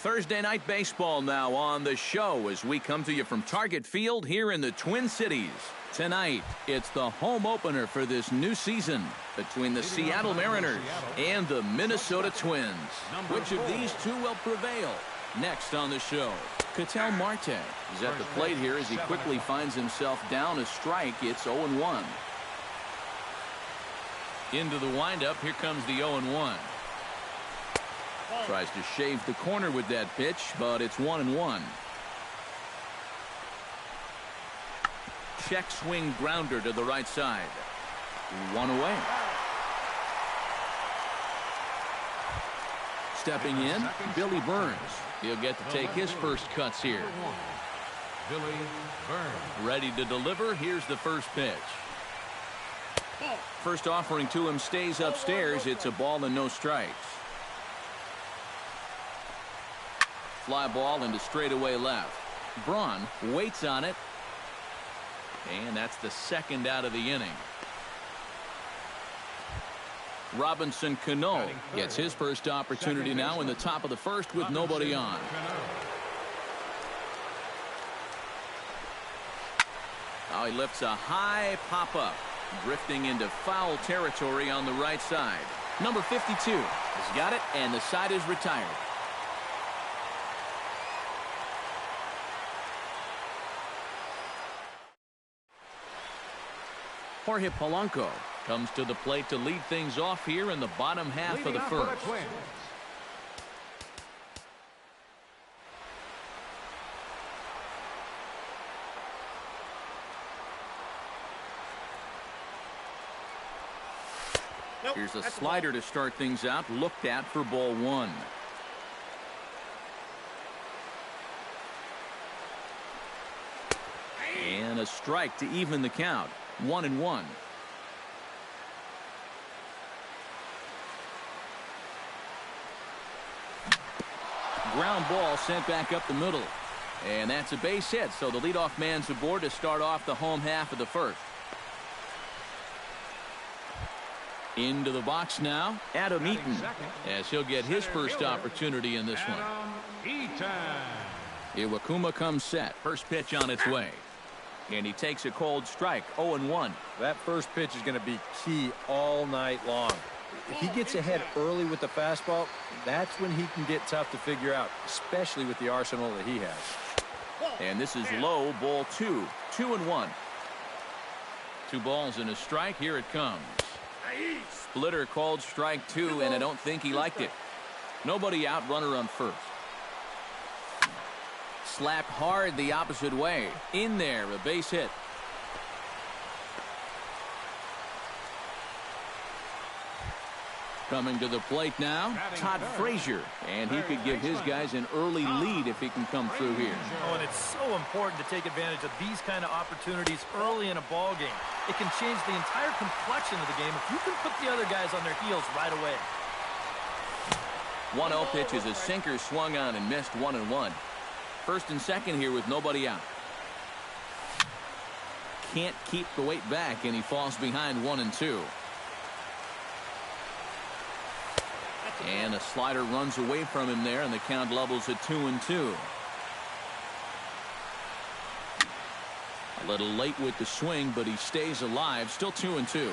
Thursday night baseball now on the show as we come to you from Target Field here in the Twin Cities. Tonight, it's the home opener for this new season between the Seattle Mariners and the Minnesota Twins. Which of these two will prevail? Next on the show, Ketel Marte is at the plate here as he quickly finds himself down a strike. It's 0-1. Into the windup, here comes the 0-1. Tries to shave the corner with that pitch, but it's 1-1. Check swing grounder to the right side. One away. Stepping in, Billy Burns. He'll get to take his first cuts here. Billy Burns. Ready to deliver. Here's the first pitch. First offering to him stays upstairs. It's a ball and no strikes. Fly ball into straightaway left. Braun waits on it. And that's the second out of the inning. Robinson Cano gets his first opportunity now in the top of the first with nobody on. Now he lifts a high pop-up, drifting into foul territory on the right side. Number 52 has got it, and the side is retired. Jorge Polanco comes to the plate to lead things off here in the bottom half of the first. Here's a slider to start things out, looked at for ball one. And a strike to even the count. 1-1. Ground ball sent back up the middle. And that's a base hit, so the leadoff man's aboard to start off the home half of the first. Into the box now, Adam Eaton, as he'll get his first opportunity in this one. Iwakuma comes set. First pitch on its way. And he takes a cold strike, 0-1. That first pitch is going to be key all night long. If he gets ahead early with the fastball, that's when he can get tough to figure out, especially with the arsenal that he has. And this is low, ball two. 2-1. 2 balls and a strike. Here it comes. Splitter called strike 2, and I don't think he liked it. Nobody out, runner on first. Slapped hard the opposite way. In there, a base hit. Coming to the plate now, Todd Frazier. And he could give his guys an early lead if he can come through here. Oh, and it's so important to take advantage of these kind of opportunities early in a ball game. It can change the entire complexion of the game if you can put the other guys on their heels right away. 1-0 pitch is a sinker swung on and missed. 1-1. First and second here with nobody out. Can't keep the weight back, and he falls behind 1-2. And a slider runs away from him there, and the count levels at 2-2. A little late with the swing, but he stays alive. Still 2-2.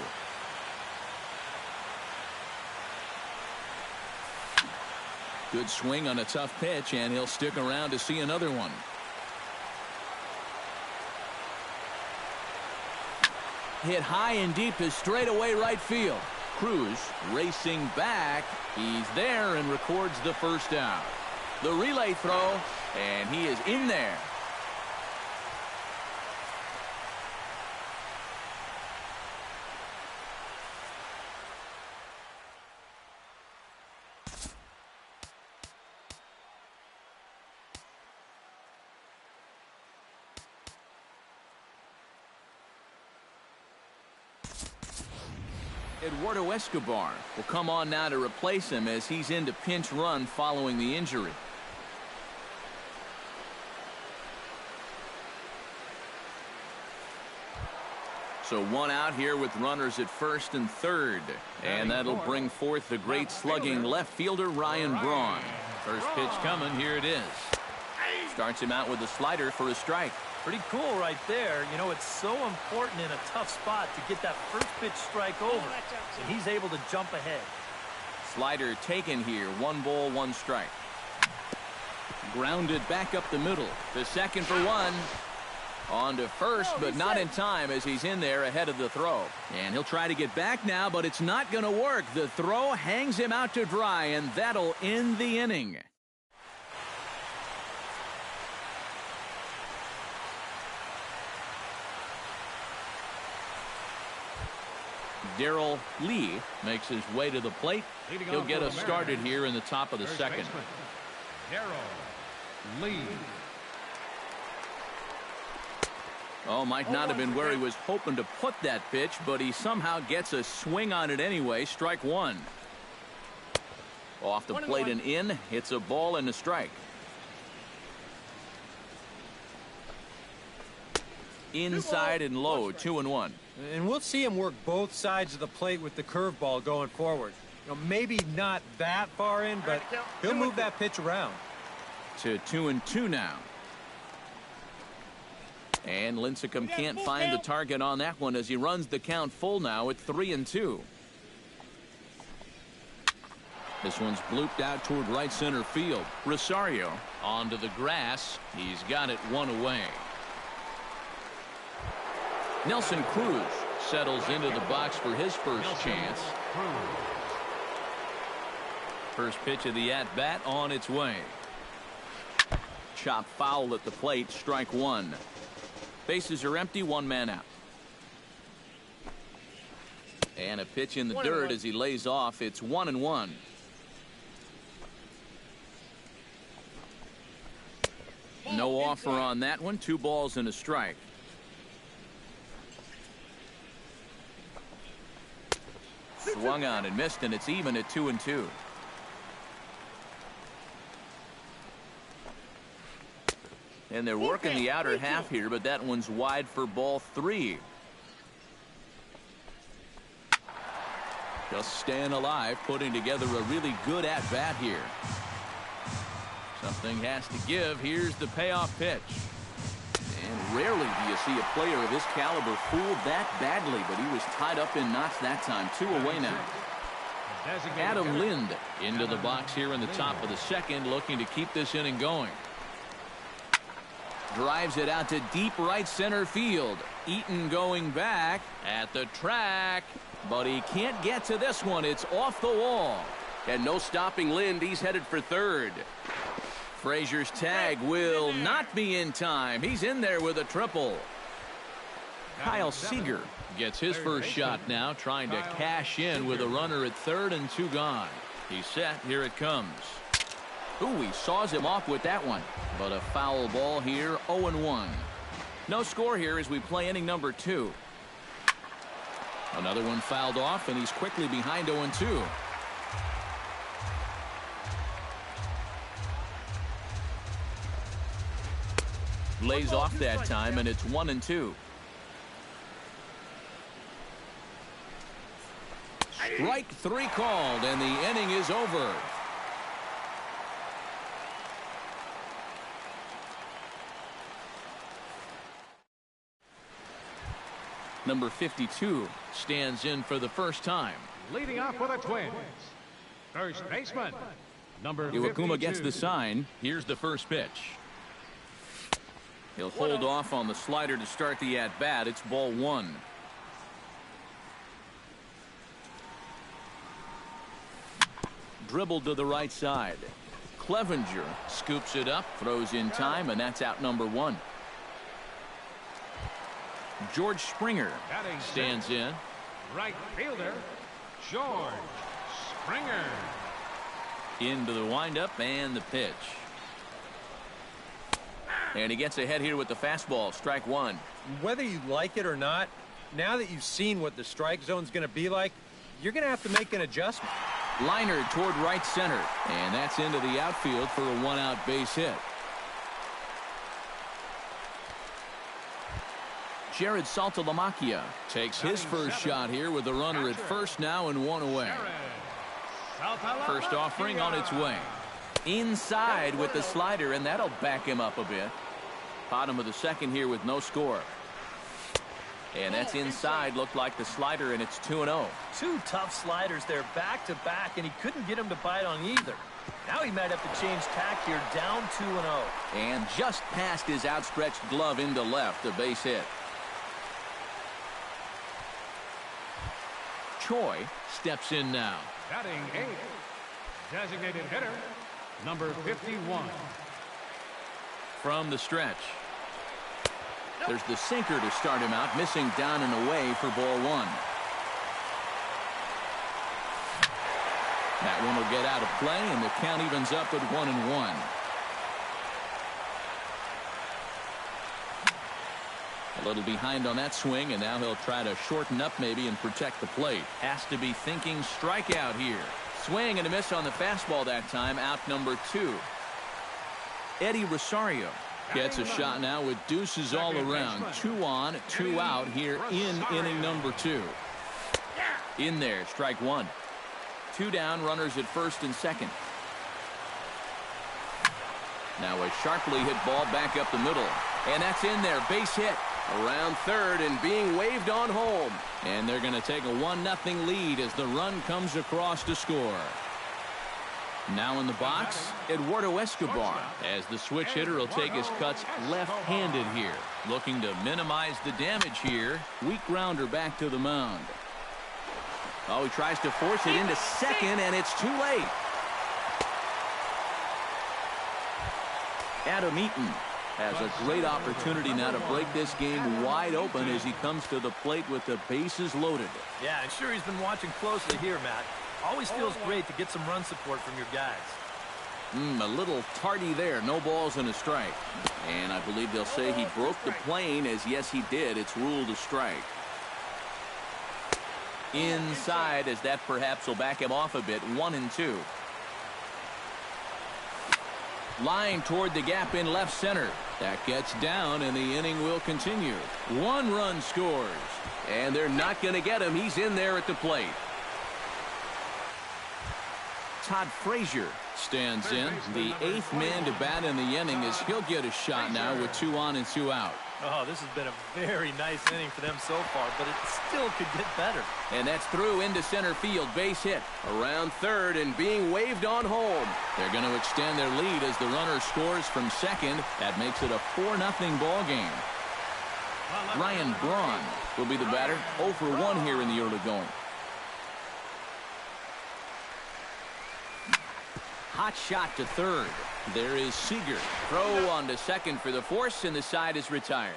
Good swing on a tough pitch, and he'll stick around to see another one. Hit high and deep to straightaway right field. Cruz racing back. He's there and records the first out. The relay throw, and he is in there. Eduardo Escobar will come on now to replace him as he's into pinch run following the injury. So one out here with runners at first and third. And that'll bring forth the great slugging left fielder Ryan Braun. First pitch coming. Here it is. Starts him out with a slider for a strike. Pretty cool right there. You know, it's so important in a tough spot to get that first pitch strike over. And he's able to jump ahead. Slider taken here. 1 ball, 1 strike. Grounded back up the middle. The second for 1. On to first, but not in time as he's in there ahead of the throw. And he'll try to get back now, but it's not going to work. The throw hangs him out to dry, and that'll end the inning. Darrell Lee makes his way to the plate. He'll get us started here in the top of the second. Darrell Lee. Oh, might not have been where he was hoping to put that pitch, but he somehow gets a swing on it anyway. Strike 1. Off the plate and in. Hits a ball and a strike. Inside and low. 2-1. And we'll see him work both sides of the plate with the curveball going forward. You know, maybe not that far in, but he'll move that pitch around. To 2-2 now. And Lincecum can't find the target on that one as he runs the count full now at 3-2. This one's blooped out toward right center field. Rosario onto the grass. He's got it 1 away. Nelson Cruz settles into the box for his first chance. First pitch of the at-bat on its way. Chop foul at the plate. Strike 1. Bases are empty. 1 man out. And a pitch in the dirt as he lays off. It's 1-1. No offer on that one. 2 balls and a strike. Swung on and missed, and it's even at 2-2. And they're working the outer half here, but that one's wide for ball 3. Just staying alive, putting together a really good at-bat here. Something has to give. Here's the payoff pitch. And rarely do you see a player of this caliber fooled that badly, but he was tied up in knots that time. 2 away now. Adam Lind into the box here in the top of the second, looking to keep this inning going. Drives it out to deep right center field. Eaton going back at the track, but he can't get to this one. It's off the wall. And no stopping Lind. He's headed for third. Frazier's tag will not be in time. He's in there with a triple. Kyle Seager gets his first shot now, trying to cash in with a runner at third and 2 gone. He's set. Here it comes. Ooh, he saws him off with that one. But a foul ball here, 0-1. No score here as we play inning number 2. Another one fouled off, and he's quickly behind 0-2. Lays off that time, and it's 1-2. Strike 3 called, and the inning is over. Number 52 stands in for the first time. Leading off for the Twins, first baseman, number 52. Iwakuma gets the sign. Here's the first pitch. He'll hold off on the slider to start the at-bat. It's ball 1. Dribbled to the right side. Clevenger scoops it up, throws in time, and that's out number 1. George Springer stands in. Right fielder, George Springer. Into the windup and the pitch. And he gets ahead here with the fastball. Strike 1. Whether you like it or not, now that you've seen what the strike zone's going to be like, you're going to have to make an adjustment. Liner toward right center. And that's into the outfield for a 1-out base hit. Jared Saltalamacchia takes his first shot here with the runner at first now and one away. First offering on its way. Inside with the slider, and that'll back him up a bit. Bottom of the second here with no score. And that's inside. Looked like the slider, and it's 2-0. Two tough sliders there back-to-back, and he couldn't get him to bite on either. Now he might have to change tack here, down 2-0. And just past his outstretched glove into left, a base hit. Choi steps in now. Batting eighth, designated hitter, number 51. From the stretch. There's the sinker to start him out, missing down and away for ball one. That one will get out of play, and the count evens up at 1-1. A little behind on that swing, and now he'll try to shorten up maybe and protect the plate. Has to be thinking strikeout here. Swing and a miss on the fastball that time, out number 2. Eddie Rosario gets a shot now with deuces all around. 2 on, 2 out here in inning number 2. In there, strike 1. 2 down, runners at first and second. Now a sharply hit ball back up the middle. And that's in there, base hit. Around third and being waved on home. And they're going to take a 1-0 lead as the run comes across to score. Now in the box, Eduardo Escobar, as the switch hitter will take his cuts left-handed here. Looking to minimize the damage here. Weak grounder back to the mound. Oh, he tries to force it into second, and it's too late. Adam Eaton has a great opportunity now to break this game wide open as he comes to the plate with the bases loaded. Yeah, I'm sure he's been watching closely here, Matt. Always feels great to get some run support from your guys. A little tardy there. No balls and a strike. And I believe they'll say he broke the plane, as yes, he did. It's ruled a strike. Inside, as that perhaps will back him off a bit. 1-2. Line toward the gap in left center. That gets down, and the inning will continue. 1 run scores. And they're not going to get him. He's in there at the plate. Todd Frazier stands in. The 8th man to bat in the inning as he'll get a shot now with 2 on and 2 out. Oh, this has been a very nice inning for them so far, but it still could get better. And that's through into center field. Base hit. Around third and being waved on home. They're going to extend their lead as the runner scores from second. That makes it a 4-0 ball game. Ryan Braun will be the batter. 0 for 1 here in the early going. Hot shot to third. There is Seager. Throw on to second for the force, and the side is retired.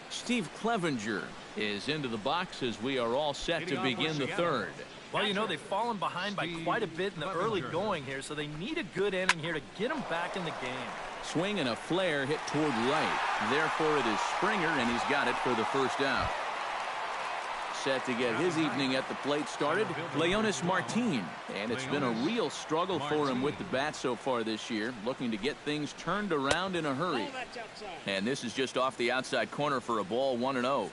Steve Clevenger is into the box as we are all set to begin the third. Well, you know, they've fallen behind by quite a bit in the early going here, so they need a good inning here to get them back in the game. Swing and a flare hit toward right. Therefore, it is Springer, and he's got it for the first out. Set to get his evening at the plate started, Leonis Martin. And it's been a real struggle for him with the bat so far this year, looking to get things turned around in a hurry. And this is just off the outside corner for a ball, 1-0.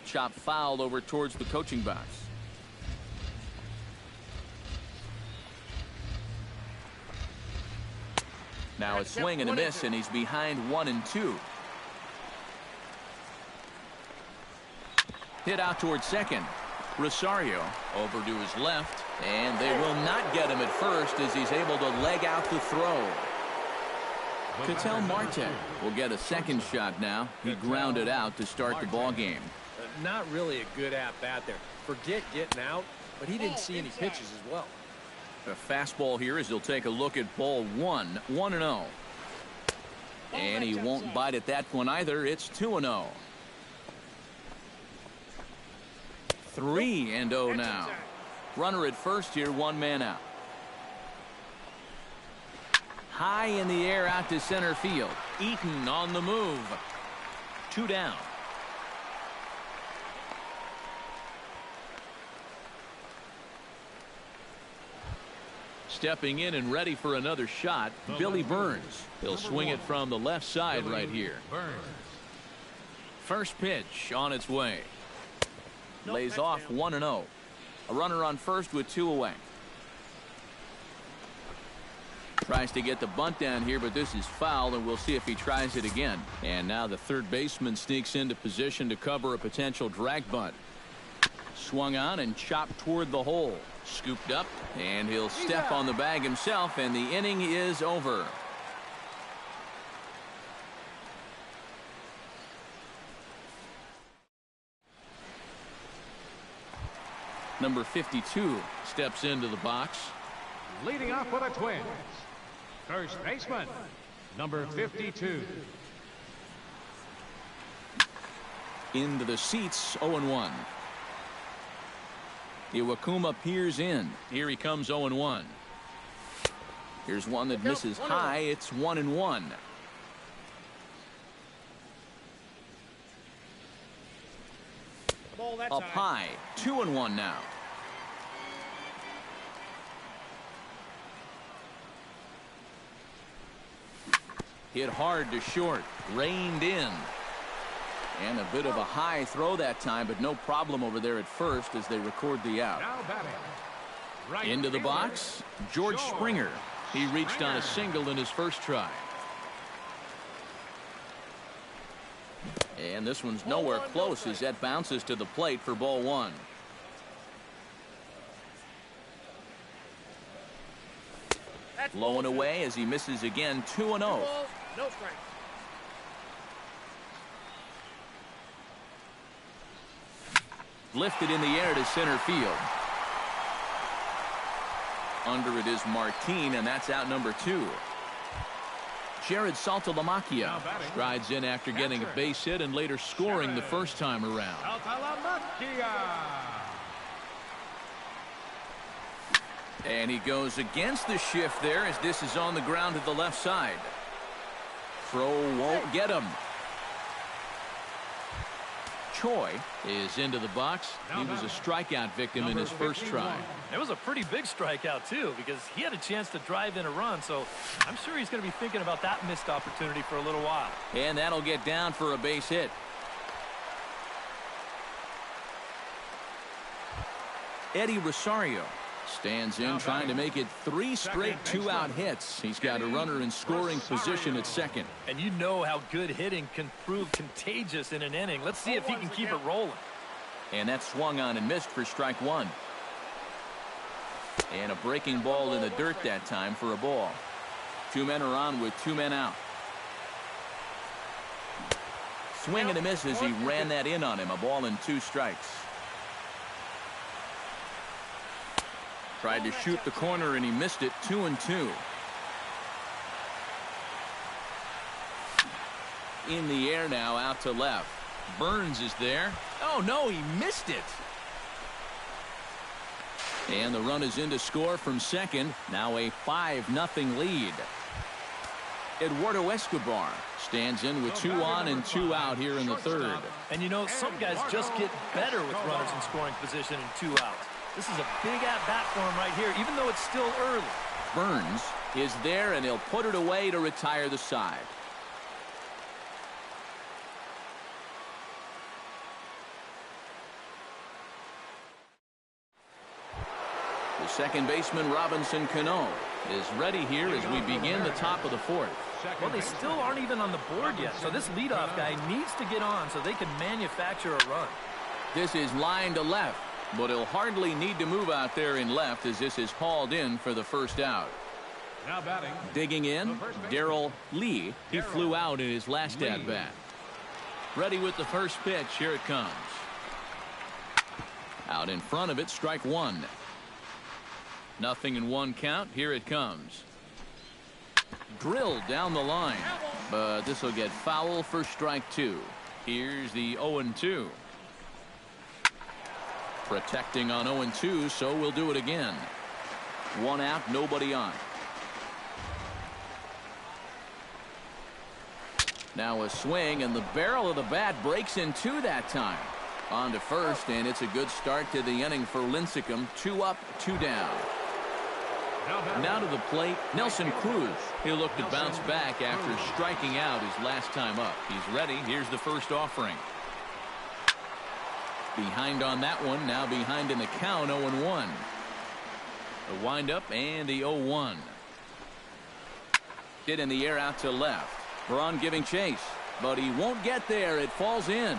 Chop fouled over towards the coaching box. Now a swing and a miss, and he's behind 1-2. Hit out towards second. Rosario over to his left, and they will not get him at first as he's able to leg out the throw. Ketel Marte will get a second shot now. He grounded out to start the ball game. Not really a good at-bat there. Forget getting out, but he didn't see any pitches as well. A fastball here as he'll take a look at ball 1, 1-0. And he won't bite at that one either. It's 2-0. 3-0 now. Runner at first here, 1 man out. High in the air out to center field. Eaton on the move. 2 down. Stepping in and ready for another shot, Billy Burns. He'll swing it from the left side right here. First pitch on its way. Lays off 1-0. A runner on first with 2 away. Tries to get the bunt down here, but this is foul, and we'll see if he tries it again. And now the third baseman sneaks into position to cover a potential drag bunt. Swung on and chopped toward the hole. Scooped up, and he'll step on the bag himself, and the inning is over. Number 52 steps into the box. Leading off for the Twins, first baseman, number 52. Into the seats, 0-1. Iwakuma peers in. Here he comes, 0-1. Here's one that misses high. It's 1-1. Up high, 2-1 now. Hit hard to short, reined in. And a bit of a high throw that time, but no problem over there at first as they record the out. Into the box, George Springer. He reached on a single in his first try. And this one's nowhere close as that bounces to the plate for ball 1. Low and away as he misses again, 2-0. No strike. Lifted in the air to center field. Under it is Martin, and that's out number 2. Jared Saltalamacchia strides in after getting a base hit and later scoring the first time around. And he goes against the shift there as this is on the ground to the left side. Throw won't get him. Choi is into the box. He was a strikeout victim in his first try. It was a pretty big strikeout, too, because he had a chance to drive in a run, so I'm sure he's going to be thinking about that missed opportunity for a little while. And that'll get down for a base hit. Eddie Rosario stands in, trying to make it 3 straight 2-out hits. He's got a runner in scoring position at second. And you know how good hitting can prove contagious in an inning. Let's see if he can keep it rolling. And that swung on and missed for strike 1. And a breaking ball in the dirt that time for a ball. 2 men are on with 2 men out. Swing and a miss as he ran that in on him. A ball and 2 strikes. Tried to shoot the corner and he missed it. 2-2. In the air now, out to left. Burns is there. Oh no, he missed it. And the run is in to score from second. Now a 5-0 lead. Eduardo Escobar stands in with 2 on and 2 out here in the third. And you know, some guys just get better with runners in scoring position and 2 outs. This is a big at-bat for him right here, even though it's still early. Burns is there, and he'll put it away to retire the side. The second baseman, Robinson Cano, is ready here as we begin the top of the 4th. Well, they still aren't even on the board yet, so this leadoff guy needs to get on so they can manufacture a run. This is line to left, but he'll hardly need to move out there in left as this is hauled in for the first out. Now batting. Digging in, Darrell Lee. He flew out in his last at-bat. Ready with the first pitch. Here it comes. Out in front of it, strike 1. 0-1 count. Here it comes. Drilled down the line, but this will get foul for strike 2. Here's the 0-2. Protecting on 0-2, so we'll do it again. 1 out, nobody on. Now a swing, and the barrel of the bat breaks in 2 that time. On to first, and it's a good start to the inning for Lincecum. 2 up, 2 down. Now to the plate, Nelson Cruz. He'll look to bounce back after striking out his last time up. He's ready. Here's the first offering. Behind on that one. Now behind in the count, 0-1. The windup and the 0-1. Hit in the air out to left. Braun giving chase, but he won't get there. It falls in.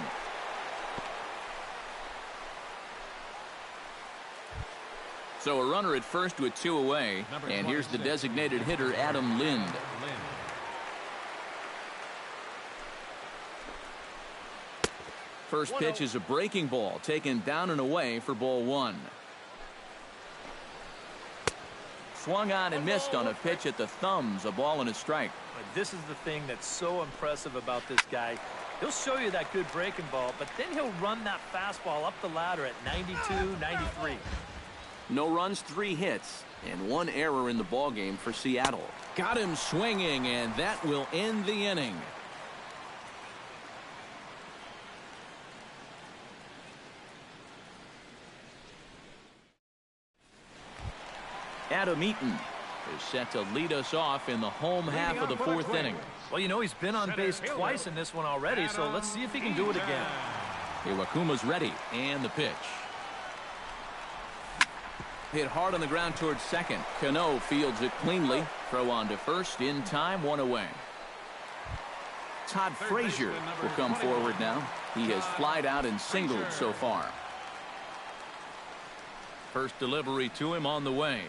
So a runner at first with 2 away, and here's the designated hitter, Adam Lind. First pitch is a breaking ball, taken down and away for ball 1. Swung on and missed on a pitch at the thumbs, a ball and a strike. This is the thing that's so impressive about this guy. He'll show you that good breaking ball, but then he'll run that fastball up the ladder at 92, 93. No runs, 3 hits, and 1 error in the ballgame for Seattle. Got him swinging, and that will end the inning. Adam Eaton is set to lead us off in the home half of the 4th inning. Well, you know, he's been on base twice in this one already, so let's see if he can do it again. Iwakuma's ready, and the pitch. Hit hard on the ground towards second. Cano fields it cleanly. Throw on to first in time, 1 away. Todd Frazier will come forward now. He has flied out and singled so far. First delivery to him on the way.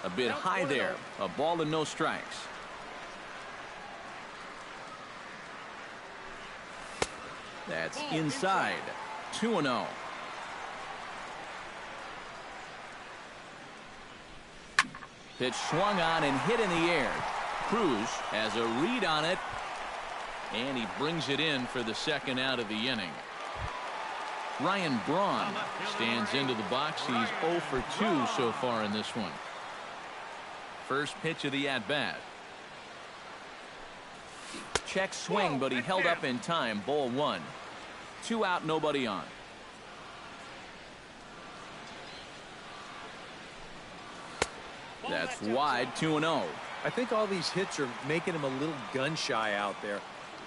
A bit high there. A ball and no strikes. That's inside. 2-0. Pitch swung on and hit in the air. Cruz has a read on it, and he brings it in for the second out of the inning. Ryan Braun stands into the box. He's 0 for 2 so far in this one. First pitch of the at-bat. Check swing, but he held up in time. Ball 1. 2 out, nobody on. That's wide, 2-0. I think all these hits are making him a little gun-shy out there.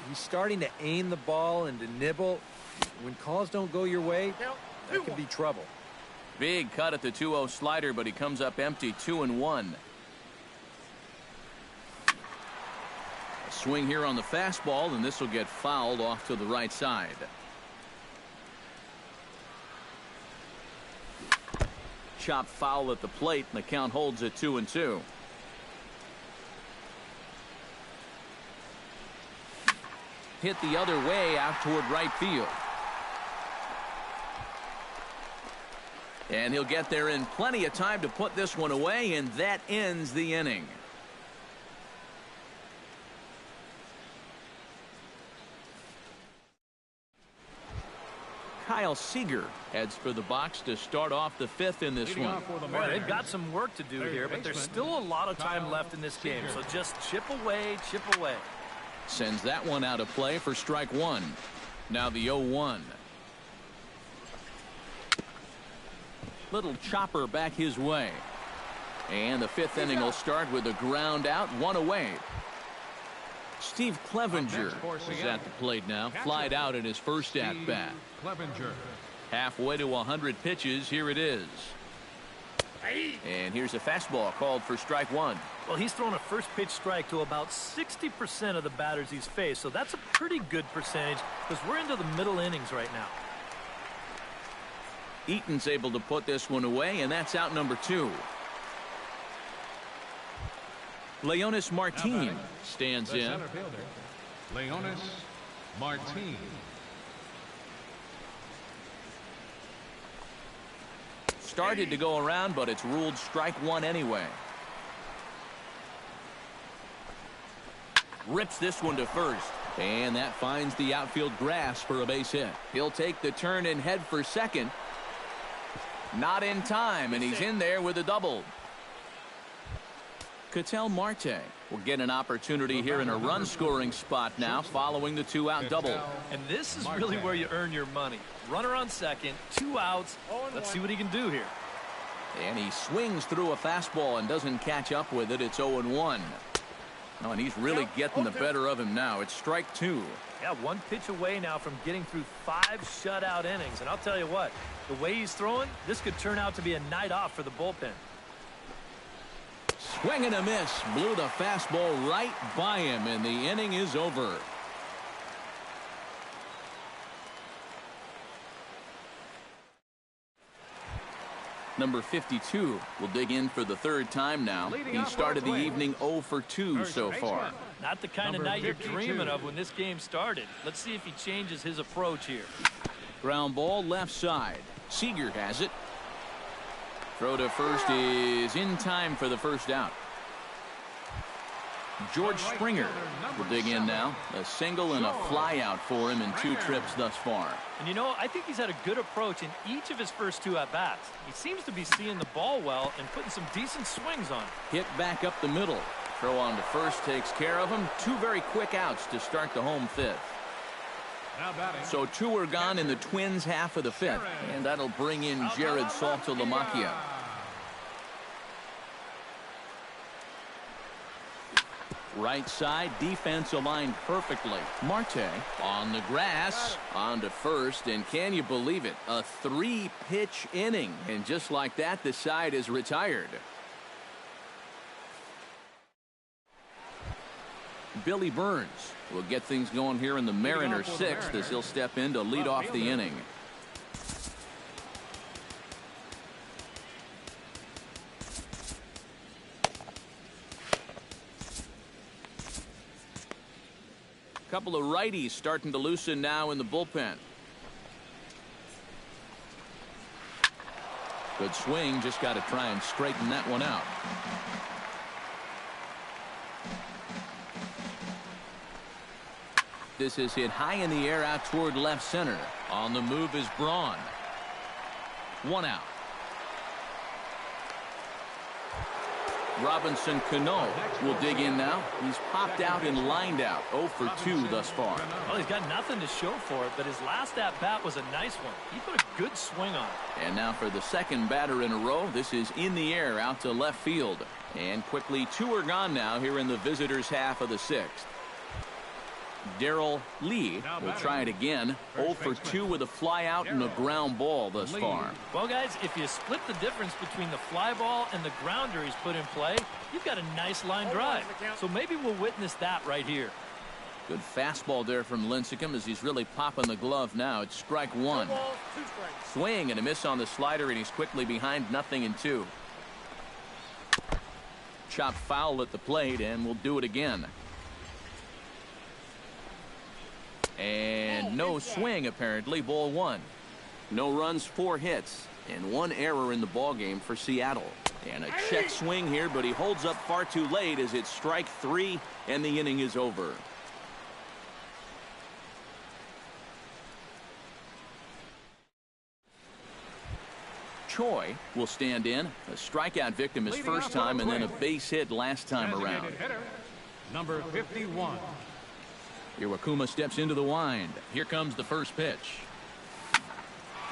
He's starting to aim the ball and to nibble. When calls don't go your way, that can be trouble. Big cut at the 2-0 slider, but he comes up empty, 2-1. A swing here on the fastball, and this will get fouled off to the right side. Chop foul at the plate, and the count holds at 2-2. Hit the other way out toward right field. And he'll get there in plenty of time to put this one away, and that ends the inning. Kyle Seager heads for the box to start off the 5th in this one. Well, they've got some work to do here, but there's still a lot of time left in this game, so just chip away, chip away. Sends that one out of play for strike 1. Now the 0-1. Little chopper back his way. And the 5th inning will start with a ground out, 1 away. Steve Clevenger is at the plate now. Flied out in his first at-bat. Halfway to 100 pitches. Here it is. And here's a fastball called for strike 1. Well, he's thrown a first pitch strike to about 60% of the batters he's faced, so that's a pretty good percentage because we're into the middle innings right now. Eaton's able to put this one away, and that's out number 2. Leonis Martin stands in. Leonis Martin. Started to go around, but it's ruled strike 1 anyway. Rips this one to first, and that finds the outfield grass for a base hit. He'll take the turn and head for second. Not in time, and he's in there with a double. Ketel Marte will get an opportunity here in a run-scoring spot now following the 2-out double. And this is really where you earn your money. Runner on second, 2 outs. Let's see what he can do here. And he swings through a fastball and doesn't catch up with it. It's 0-1. Oh, and he's really getting the better of him now. It's strike 2. Yeah, one pitch away now from getting through 5 shutout innings. And I'll tell you what, the way he's throwing, this could turn out to be a night off for the bullpen. Swing and a miss. Blew the fastball right by him, and the inning is over. Number 52 will dig in for the 3rd time now. He started the evening 0 for 2 so far. Not the kind of night you're dreaming of when this game started. Let's see if he changes his approach here. Ground ball left side. Seager has it. Throw to first is in time for the first out. George Springer will dig in now. A single and a fly out for him in 2 trips thus far. And you know, I think he's had a good approach in each of his first 2 at-bats. He seems to be seeing the ball well and putting some decent swings on it. Hit back up the middle. Throw on to first takes care of him. 2 very quick outs to start the home 5th. So 2 are gone in the Twins' half of the 5th. And that'll bring in Jared Saltalamacchia. Right side, defense aligned perfectly. Marte on the grass, on to first, and can you believe it? A 3-pitch inning, and just like that, the side is retired. Billy Burns will get things going here in the Mariners' 6th as he'll step in to lead off the inning. Couple of righties starting to loosen now in the bullpen. Good swing, just got to try and straighten that one out. This is hit high in the air out toward left center. On the move is Braun. 1 out. Robinson Cano will dig in now. He's popped out and lined out. 0 for 2 thus far. Well, he's got nothing to show for it, but his last at-bat was a nice one. He put a good swing on it. And now for the 2nd batter in a row. This is in the air out to left field. And quickly 2 are gone now here in the visitors' half of the 6th. Darrell Lee will try it again. 0 for 2 with a fly out and a ground ball thus far. Well, guys, if you split the difference between the fly ball and the grounder he's put in play, you've got a nice line drive. So maybe we'll witness that right here. Good fastball there from Lincecum as he's really popping the glove now. It's strike 1. Swing and a miss on the slider, and he's quickly behind 0-2. Chop foul at the plate, and we'll do it again. And no swing, apparently. Ball 1. No runs, 4 hits, and 1 error in the ballgame for Seattle. And a check swing here, but he holds up far too late as it's strike 3, and the inning is over. Choi will stand in. A strikeout victim his first time, and then a base hit last time around. Number 51. Iwakuma steps into the wind. Here comes the first pitch.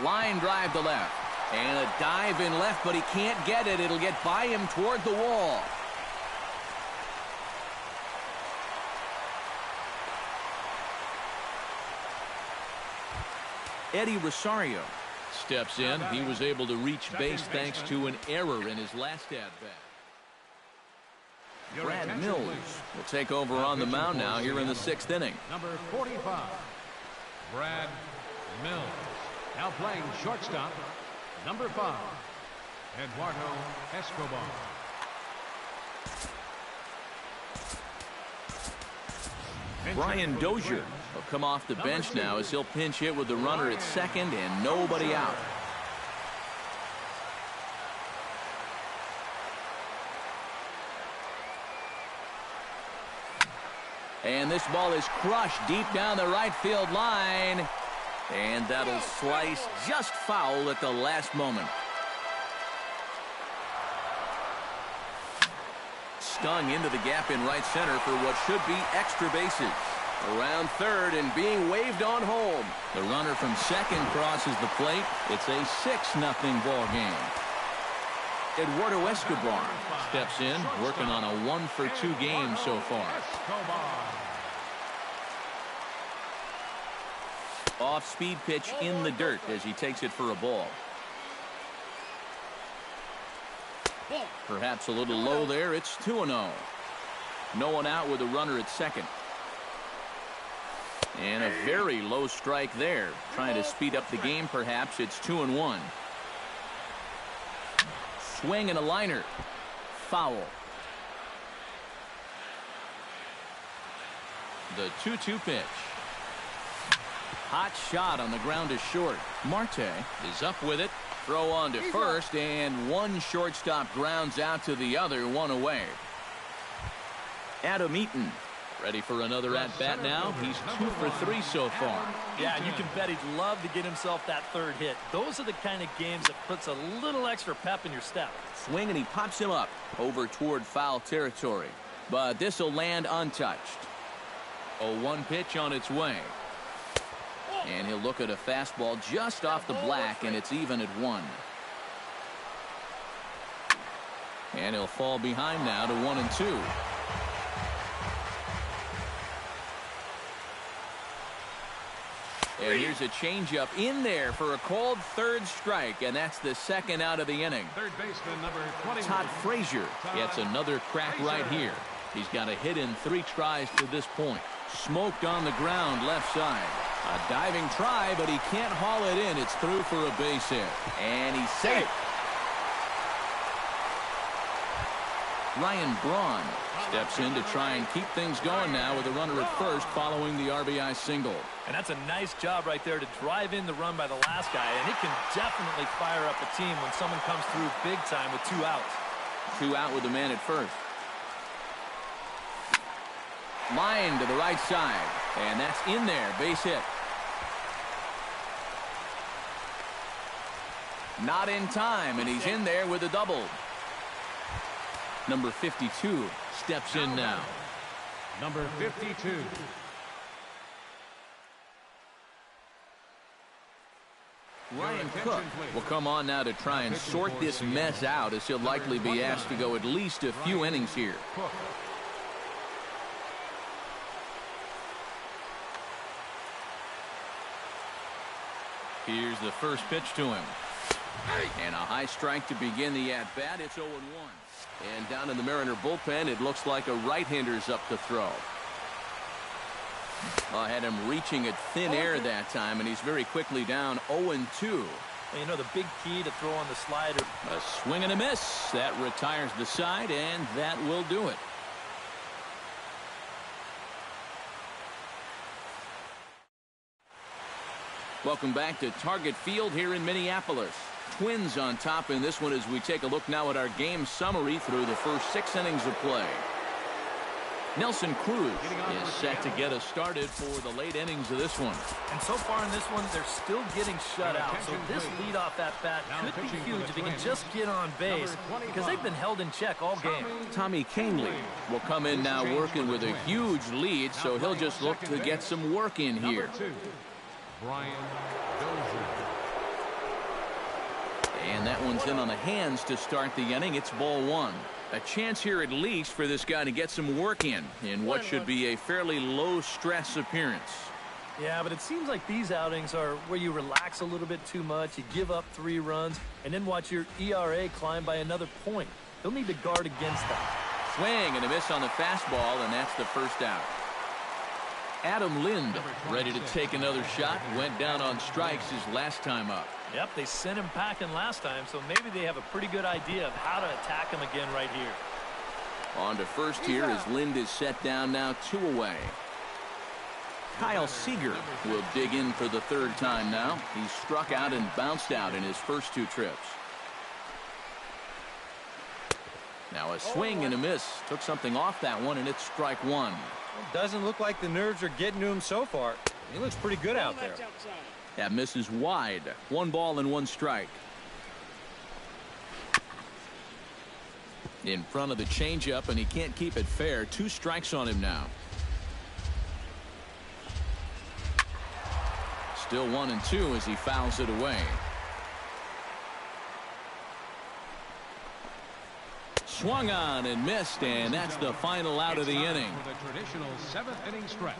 Line drive to left. And a dive in left, but he can't get it. It'll get by him toward the wall. Eddie Rosario steps in. He was able to reach base thanks to an error in his last at-bat. Brad Mills will take over on the mound now here in the 6th inning. Number 45, Brad Mills. Now playing shortstop, number 5, Eduardo Escobar. Brian Dozier will come off the bench now as he'll pinch hit with the runner at second and nobody out. And this ball is crushed deep down the right field line. And that'll slice just foul at the last moment. Stung into the gap in right center for what should be extra bases. Around third and being waved on home. The runner from second crosses the plate. It's a 6-0 ball game. Eduardo Escobar steps in, working on a 1-for-2 game so far. Off-speed pitch in the dirt as he takes it for a ball. Perhaps a little low there. It's 2-0. No one out with a runner at second. And a very low strike there. Trying to speed up the game, perhaps. It's 2-1. Swing and a liner. Foul. The 2-2 pitch. Hot shot on the ground is short. Marte is up with it. Throw on to first, and one shortstop grounds out to the other, one away. Adam Eaton ready for another at-bat now. He's 2 for 3 so far. Yeah, and you can bet he'd love to get himself that third hit. Those are the kind of games that puts a little extra pep in your step. Swing, and he pops him up over toward foul territory. But this will land untouched. A 1 pitch on its way. And he'll look at a fastball just off the black, and it's even at 1. And he'll fall behind now to 1-2. And here's a changeup in there for a called third strike, and that's the second out of the inning. Third baseman, number 21. Todd Frazier gets another crack right here. He's got a hit in 3 tries to this point. Smoked on the ground left side. A diving try, but he can't haul it in. It's through for a base hit. And he's safe. Ryan Braun steps in to try and keep things going now with a runner at first following the RBI single. And that's a nice job right there to drive in the run by the last guy. And it can definitely fire up a team when someone comes through big time with 2 outs. 2 out with the man at first. Line to the right side. And that's in there. Base hit. Not in time, and he's in there with a double. Number 52 steps in now. Number 52. Ryan Cook will come on now to try and sort this mess out, as he'll likely be asked to go at least a few innings here. Here's the first pitch to him. And a high strike to begin the at-bat. It's 0-1. And down in the Mariner bullpen, it looks like a right-hander's up to throw. I had him reaching at thin air that time, and he's very quickly down 0-2. And you know, the big key to throw on the slider. A swing and a miss. That retires the side, and that will do it. Welcome back to Target Field here in Minneapolis. Twins on top in this one as we take a look now at our game summary through the first 6 innings of play. Nelson Cruz is set to get us started for the late innings of this one. And so far in this one, they're still getting shut out. So this leadoff at-bat could be huge if he can just get on base, because they've been held in check all game. Tommy Cangley will come in now working with a huge lead, so he'll just look to get some work in here. Brian Dozier. And that one's in on the hands to start the inning. It's ball 1. A chance here at least for this guy to get some work in what should be a fairly low-stress appearance. Yeah, but it seems like these outings are where you relax a little bit too much, you give up 3 runs, and then watch your ERA climb by another point. He'll need to guard against that. Swing and a miss on the fastball, and that's the first out. Adam Lind ready to take another shot. Went down on strikes his last time up. Yep, they sent him packing last time, so maybe they have a pretty good idea of how to attack him again right here. On to first here as Lind is set down now, 2 away. Kyle Seager will dig in for the 3rd time now. He's struck out and bounced out in his first 2 trips. Now a swing and a miss. Took something off that one, and it's strike 1. It doesn't look like the nerves are getting to him so far. He looks pretty good out there. That misses wide. 1 ball and 1 strike. In front of the changeup, and he can't keep it fair. 2 strikes on him now. Still 1-2 as he fouls it away. Swung on and missed, and that's the final out of the inning. For the traditional 7th inning stretch.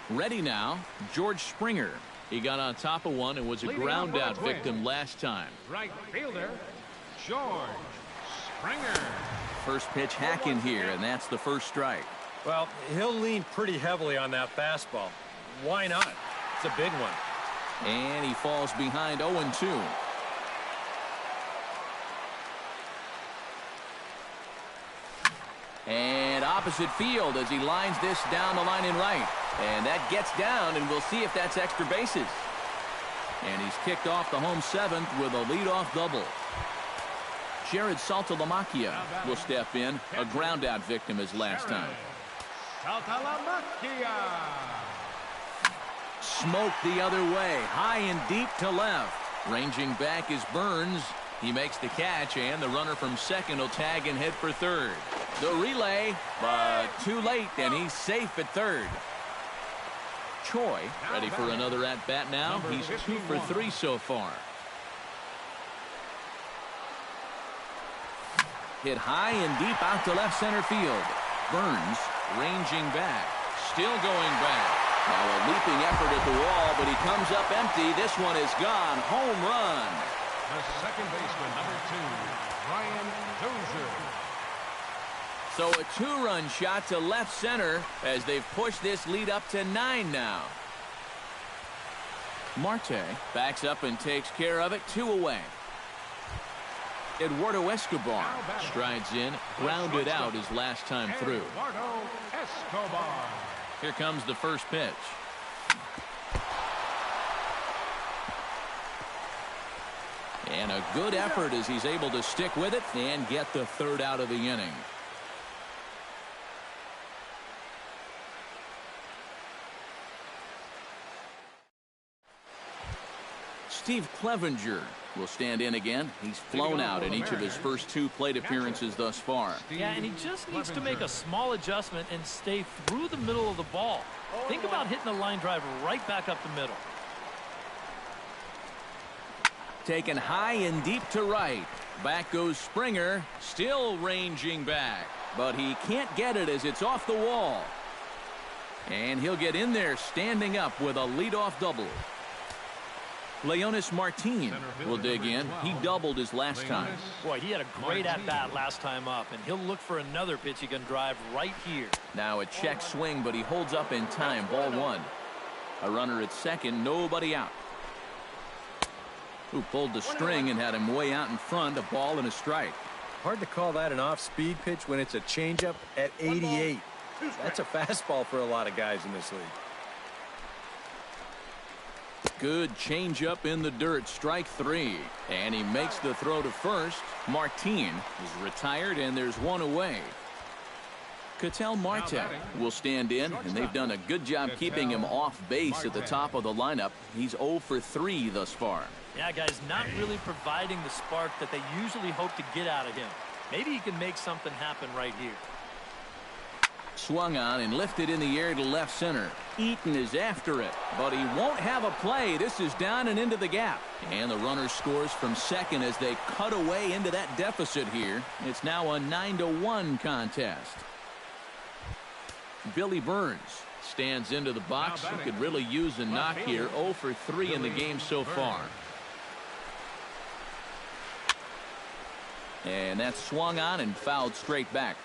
Ready now, George Springer. He got on top of one and was a ground out victim last time. Right fielder, George Springer. First pitch hack in here, and that's the first strike. Well, he'll lean pretty heavily on that fastball. Why not? It's a big one. And he falls behind 0-2. And opposite field as he lines this down the line in right. And that gets down, and we'll see if that's extra bases. And he's kicked off the home 7th with a leadoff double. Jared Saltalamacchia will step in, a ground out victim as last time. Saltalamacchia. Smoke the other way, high and deep to left. Ranging back is Burns. He makes the catch, and the runner from second will tag and head for third. The relay, but too late, and he's safe at third. Choi ready for another at-bat now. He's 2 for 3 so far. Hit high and deep out to left center field. Burns ranging back, still going back. Now a leaping effort at the wall, but he comes up empty. This one is gone. Home run. The second baseman, number 2, Brian Dozier. So a 2-run shot to left center as they've pushed this lead up to 9 now. Marte backs up and takes care of it. 2 away. Eduardo Escobar strides in, grounded out his last time through. Eduardo Escobar. Here comes the first pitch. And a good effort as he's able to stick with it and get the third out of the inning. Steve Clevenger will stand in again. He's flown out in each of his first 2 plate appearances thus far. Yeah, and he just needs to make a small adjustment and stay through the middle of the ball. Think about hitting a line drive right back up the middle. Taken high and deep to right. Back goes Springer, still ranging back. But he can't get it as it's off the wall. And he'll get in there standing up with a leadoff double. Leonis Martin will dig in. He doubled his last time. Boy, he had a great at-bat last time up, and he'll look for another pitch he can drive right here. Now a check swing, but he holds up in time. Ball 1. A runner at second, nobody out. Who pulled the string and had him way out in front, a ball and a strike. Hard to call that an off-speed pitch when it's a changeup at 88. That's a fastball for a lot of guys in this league. Good changeup in the dirt, strike 3. And he makes the throw to first. Martin is retired, and there's 1 away. Ketel Marte will stand in, and they've done a good job keeping him off base at the top of the lineup. He's 0 for 3 thus far. Yeah, guys, not really providing the spark that they usually hope to get out of him. Maybe he can make something happen right here. Swung on and lifted in the air to left center. Eaton is after it, but he won't have a play. This is down and into the gap. And the runner scores from second as they cut away into that deficit here. It's now a 9-1 contest. Billy Burns stands into the box. He could really use a knock here. 0 for 3 in the game so far. And that's swung on and fouled straight back.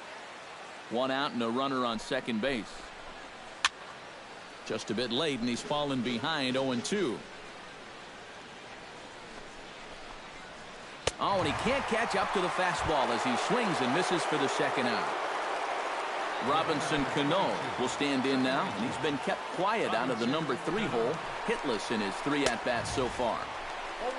1 out and a runner on second base. Just a bit late, and he's fallen behind 0-2. Oh, and he can't catch up to the fastball as he swings and misses for the second out. Robinson Cano will stand in now, and he's been kept quiet out of the number 3 hole, hitless in his 3 at-bats so far.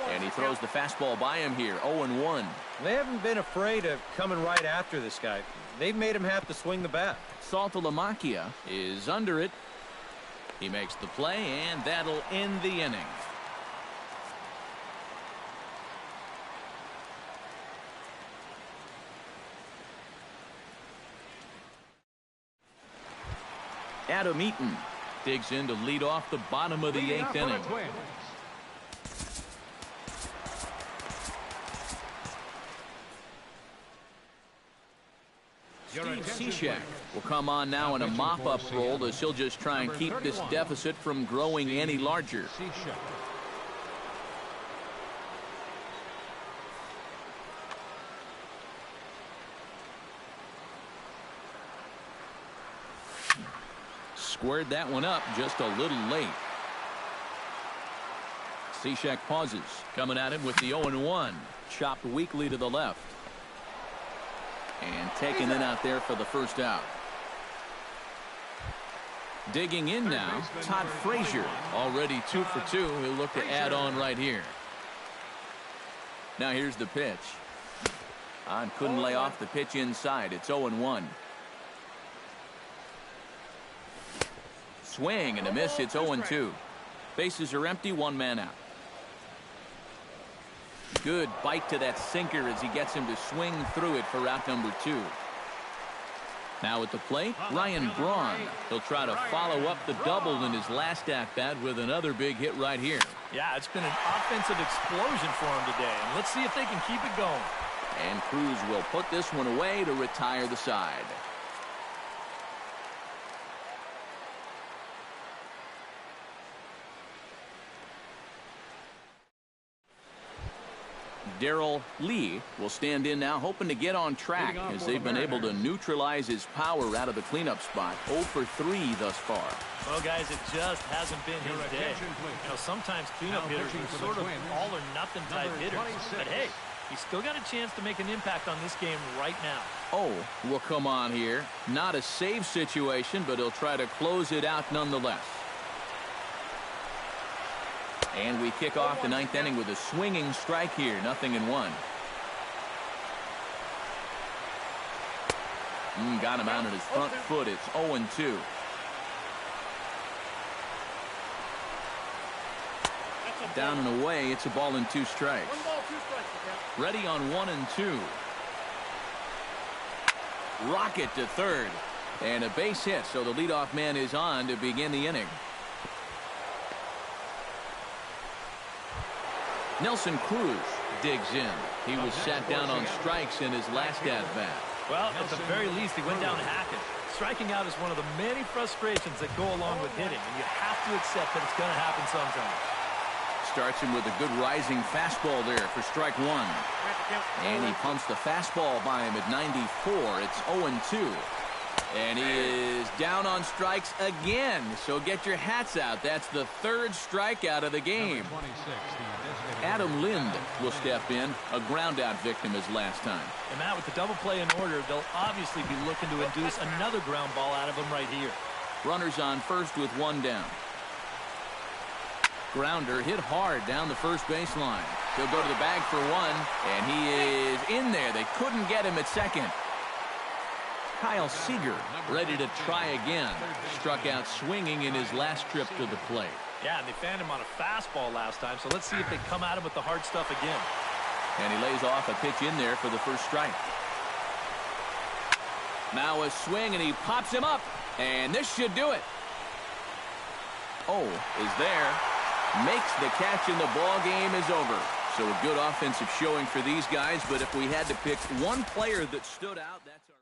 And he throws the fastball by him here, 0-1. They haven't been afraid of coming right after this guy. They've made him have to swing the bat. Saltalamacchia is under it. He makes the play, and that'll end the inning. Adam Eaton digs in to lead off the bottom of the 8th inning. Your Steve attention, Cishek please. will come on now in a Pitching mop-up for role Seattle. as he'll just try and Number keep this 31. deficit from growing any larger. Cishek. Squared that one up just a little late. Cishek pauses, coming at him with the 0-1. Chopped weakly to the left. And taken in out there for the first out. Digging in now, Todd Frazier, already 2 for 2. He'll look to add on right here. Now here's the pitch. On couldn't lay off the pitch inside. It's 0-1. Swing and a miss. It's 0-2. Bases are empty. 1 man out. Good bite to that sinker as he gets him to swing through it for out number 2. Now at the plate, Ryan Braun. He'll try to follow up the double in his last at-bat with another big hit right here. Yeah, it's been an offensive explosion for him today, and let's see if they can keep it going. And Cruz will put this one away to retire the side. Darrell Lee will stand in now, hoping to get on track as they've been able to neutralize his power out of the cleanup spot. 0 for 3 thus far. Well, guys, it just hasn't been his day. You know, sometimes cleanup hitters are sort of all-or-nothing type hitters. But, hey, he's still got a chance to make an impact on this game right now. Oh, will come on here. Not a save situation, but he'll try to close it out nonetheless. And we kick off the 9th inning with a swinging strike here. 0-1. Got him out on his front foot. It's 0-2. Down and away. It's a ball and 2 strikes. Ready on 1 and 2. Rocket to third. And a base hit, so the leadoff man is on to begin the inning. Nelson Cruz digs in. He was sat down on strikes in his last at-bat. Well, at the very least, he went down hacking. Striking out is one of the many frustrations that go along with hitting, and you have to accept that it's going to happen sometimes. Starts him with a good rising fastball there for strike 1. And he pumps the fastball by him at 94. It's 0-2. And he is down on strikes again. So get your hats out. That's the 3rd strikeout of the game. Adam Lind will step in, a ground-out victim as last time. And Matt, with the double play in order, they'll obviously be looking to induce another ground ball out of him right here. Runners on first with 1 down. Grounder hit hard down the first baseline. He'll go to the bag for 1, and he is in there. They couldn't get him at second. Kyle Seager ready to try again. Struck out swinging in his last trip to the plate. Yeah, and they found him on a fastball last time, so let's see if they come at him with the hard stuff again. And he lays off a pitch in there for the first strike. Now a swing, and he pops him up. And this should do it. Oh, is there. Makes the catch, and the ball game is over. So a good offensive showing for these guys, but if we had to pick one player that stood out, that's our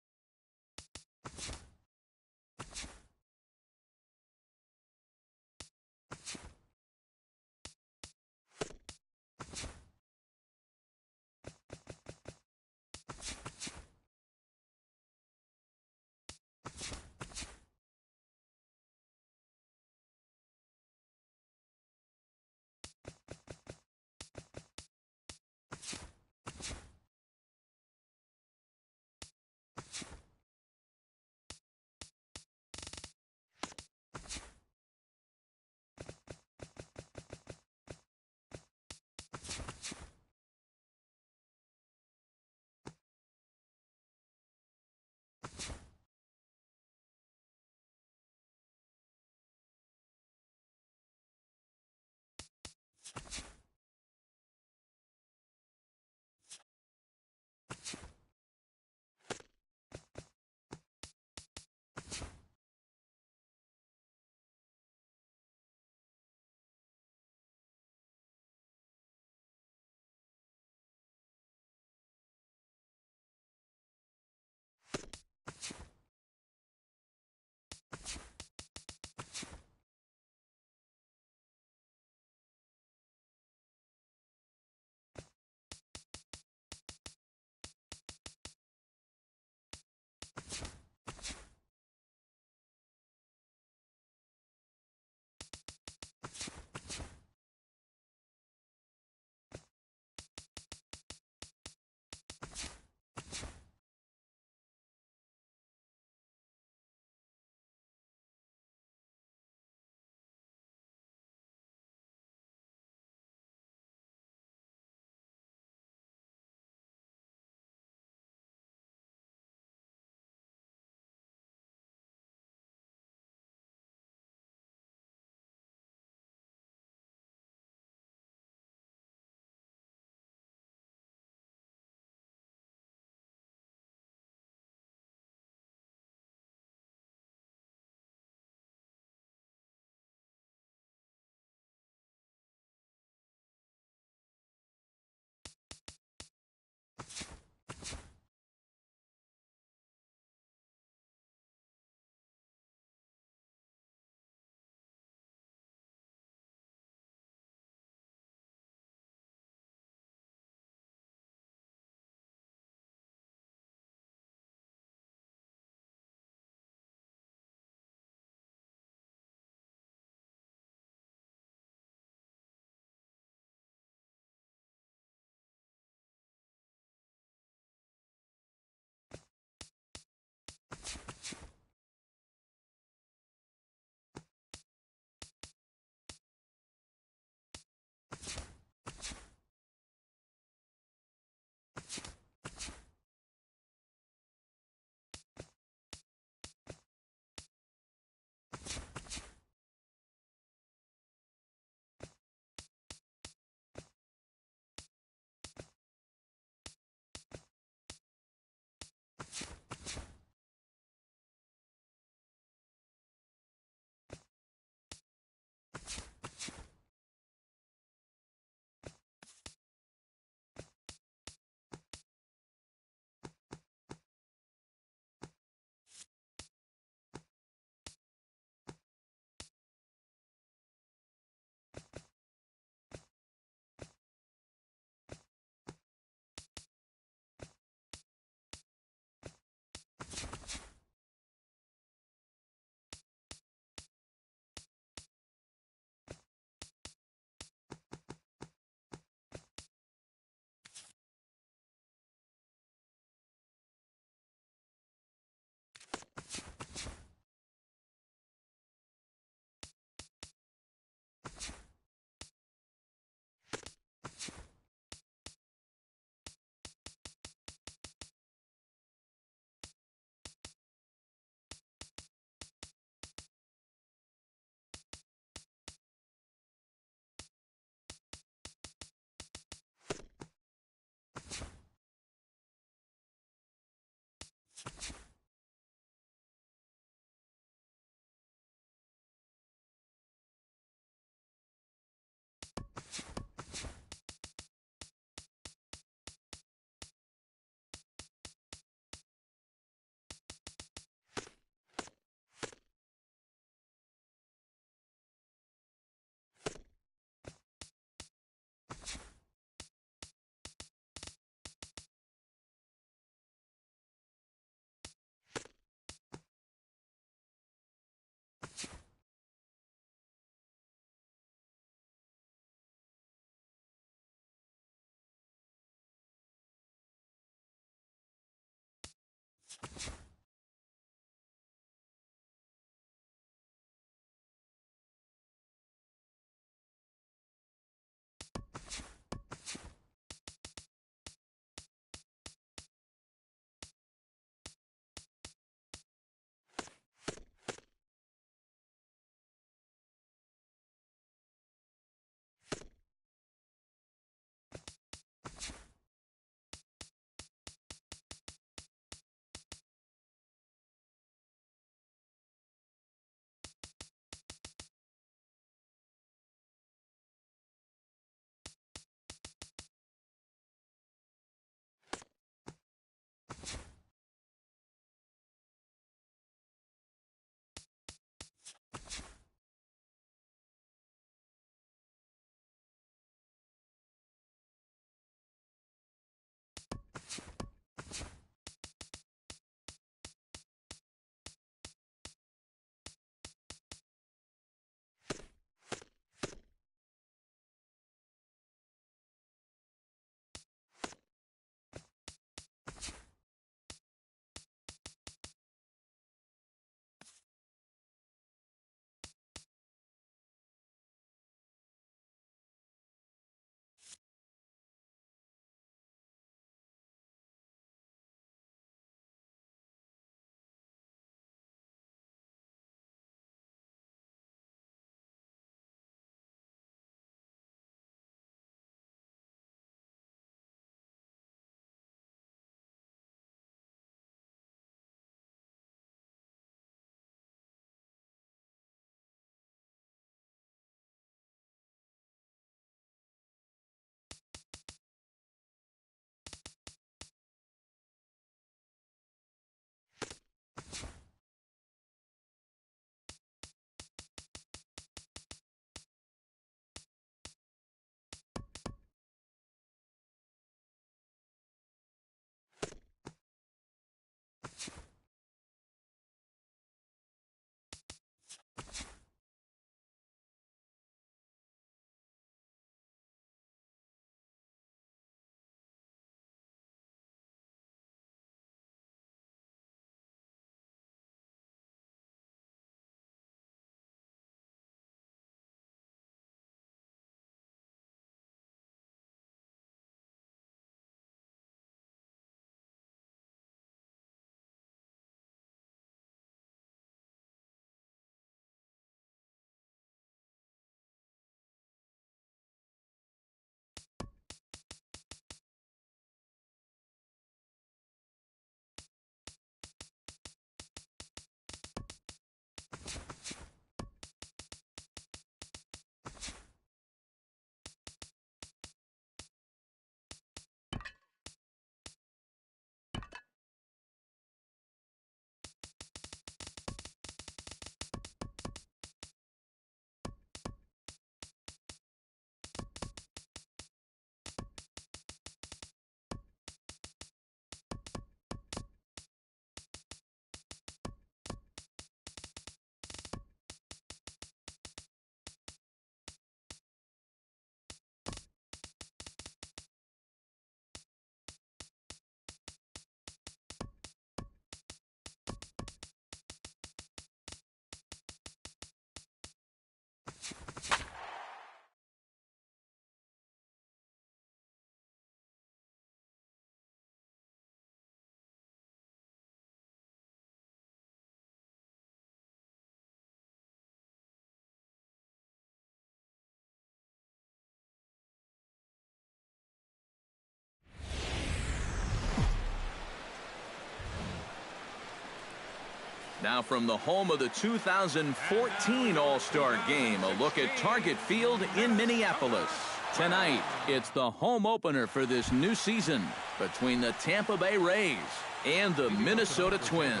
Now from the home of the 2014 All-Star Game, a look at Target Field in Minneapolis. Tonight, it's the home opener for this new season between the Tampa Bay Rays and the Minnesota Twins.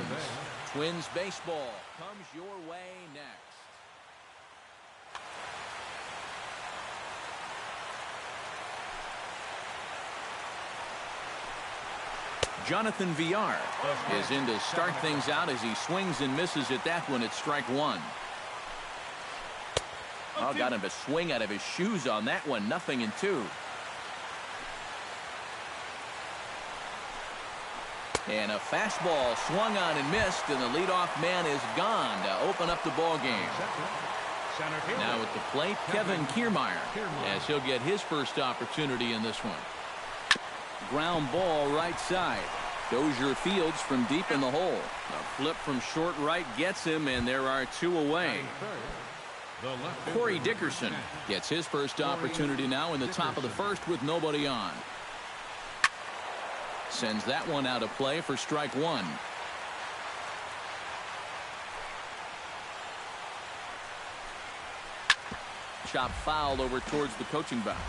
Twins baseball comes your way next. Jonathan Villar is in to start things out as he swings and misses at that one at strike one. Oh, got him to swing out of his shoes on that one. 0-2. And a fastball swung on and missed, and the leadoff man is gone to open up the ball game. Now at the plate, Kevin Kiermaier, as he'll get his first opportunity in this one. Ground ball right side. Dozier fields from deep in the hole. A flip from short right gets him, and there are two away. Corey Dickerson gets his first opportunity now in the top of the first with nobody on. Sends that one out of play for strike one. Chop foul over towards the coaching box.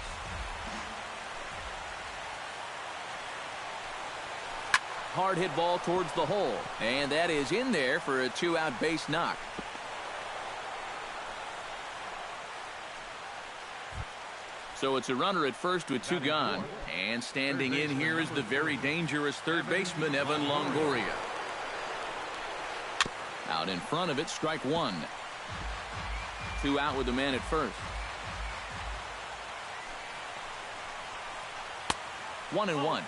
Hard hit ball towards the hole, and that is in there for a two-out base knock. So it's a runner at first with two gone, and standing in here is the very dangerous third baseman Evan Longoria. Out in front of it, strike one. Two out with the man at first. 1-1.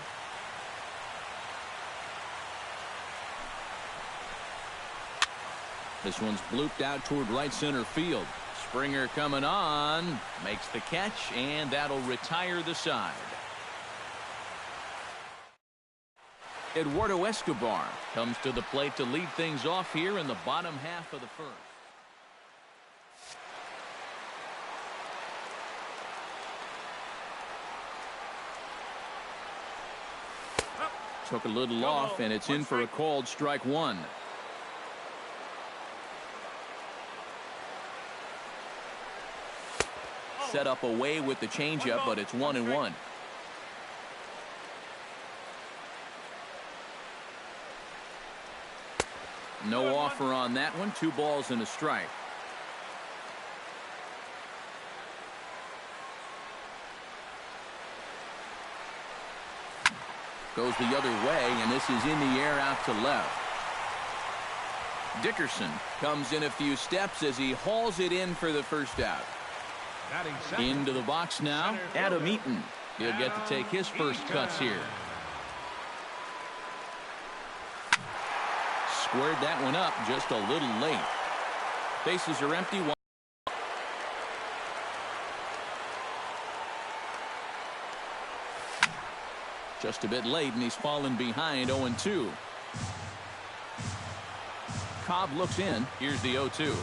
This one's blooped out toward right center field. Springer coming on, makes the catch, and that'll retire the side. Eduardo Escobar comes to the plate to lead things off here in the bottom half of the first. Took a little off, and it's in for a called strike one. Set up away with the changeup, but it's 1-1. No offer on that one. 2 balls and a strike. Goes the other way, and this is in the air out to left. Dickerson comes in a few steps as he hauls it in for the first out. Into the box now, Adam Eaton. He'll get to take his first cuts here. Squared that one up just a little late. Bases are empty. Just a bit late, and he's fallen behind 0-2. Cobb looks in. Here's the 0-2.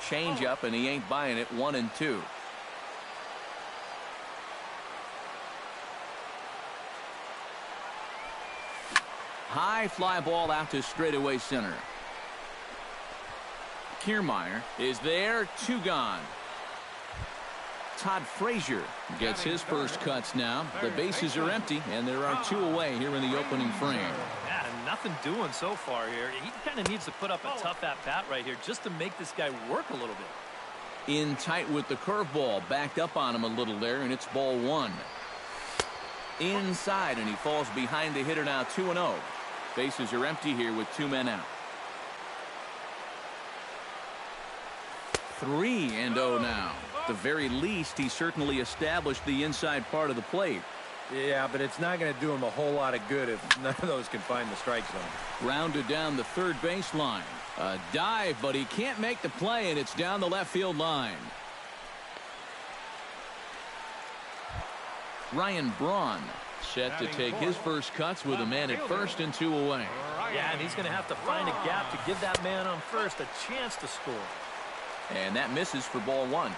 Change up, and he ain't buying it. 1-2. High fly ball out to straightaway center. Kiermaier is there. 2 gone. Todd Frazier gets his first cuts now. The bases are empty, and there are 2 away here in the opening frame. Yeah, nothing doing so far here. He kind of needs to put up a tough at-bat right here just to make this guy work a little bit. In tight with the curveball, backed up on him a little there, and it's ball 1. Inside, and he falls behind the hitter now. 2-0. Bases are empty here with 2 men out. 3-0 now. At the very least, he certainly established the inside part of the plate. Yeah, but it's not going to do him a whole lot of good if none of those can find the strike zone. Rounded down the third baseline. A dive, but he can't make the play, and it's down the left field line. Ryan Braun set to take his first cuts with a man at first and 2 away. Yeah, and he's going to have to find a gap to give that man on first a chance to score. And that misses for ball 1.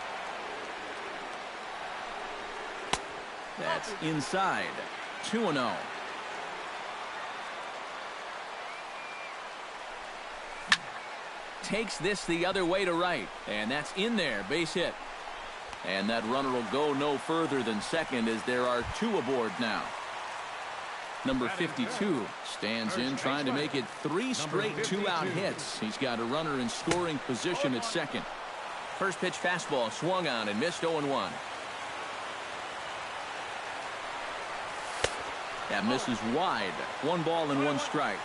That's inside. 2-0. Takes this the other way to right, and that's in there. Base hit. And that runner will go no further than second as there are 2 aboard now. Number 52 stands in trying to make it 3 straight 2-out hits. He's got a runner in scoring position at second. First pitch fastball swung on and missed. 0-1. That misses wide. 1 ball and 1 strike.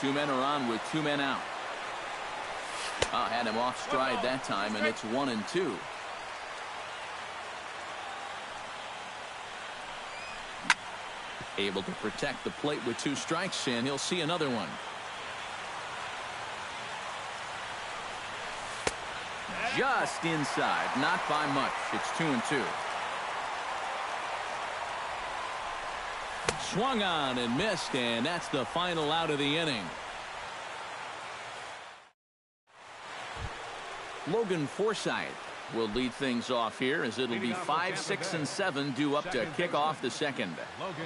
2 men are on with 2 men out. Had him off stride that time, and it's 1-2. Able to protect the plate with 2 strikes, and he'll see another one. Just inside, not by much. It's 2-2. Swung on and missed, and that's the final out of the inning. Logan Forsythe will lead things off here as it'll be 5, 6, and 7 due up to kick off the second. Logan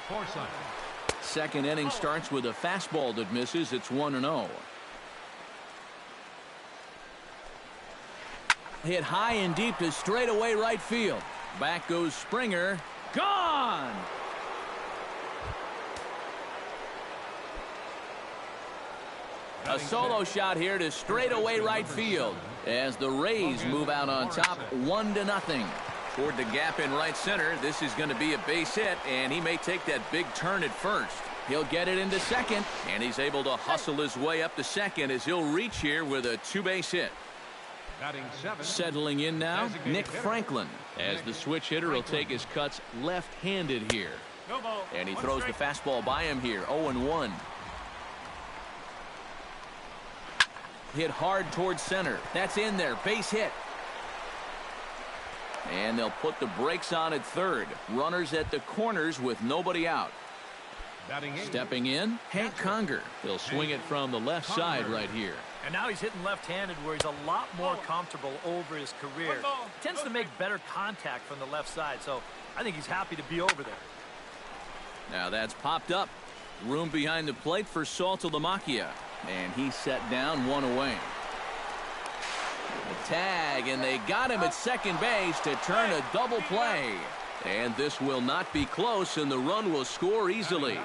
Forsythe. Second inning starts with a fastball that misses. It's 1-0. Hit high and deep to straightaway right field. Back goes Springer. Gone! A solo shot here to straightaway right field as the Rays move out on top 1-0. Toward the gap in right center. This is going to be a base hit, and he may take that big turn at first. He'll get it into second, and he's able to hustle his way up to second as he'll reach here with a 2-base hit. Settling in now, Nick Franklin, as the switch hitter will take his cuts left-handed here. And he throws the fastball by him here, 0-1. Hit hard towards center. That's in there, base hit. And they'll put the brakes on at third. Runners at the corners with nobody out. Stepping in, Hank Conger. He'll swing it from the left side right here. And now he's hitting left-handed where he's a lot more comfortable over his career. Tends to make better contact from the left side, so I think he's happy to be over there. Now that's popped up. Room behind the plate for Saltalamacchia. And he's set down, 1 away. The tag, and they got him at second base to turn a double play. And this will not be close, and the run will score easily.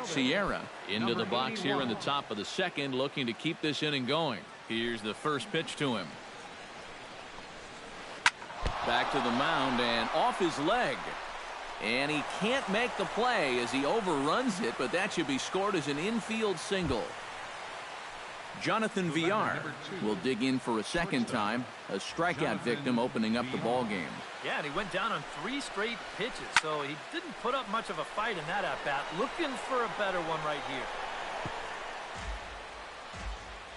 Sierra into the box here in the top of the second, looking to keep this inning going. Here's the first pitch to him. Back to the mound and off his leg. And he can't make the play as he overruns it, but that should be scored as an infield single. Jonathan Villar will dig in for a second time. A strikeout victim opening up the ball game. Yeah, and he went down on 3 straight pitches, so he didn't put up much of a fight in that at-bat. Looking for a better one right here.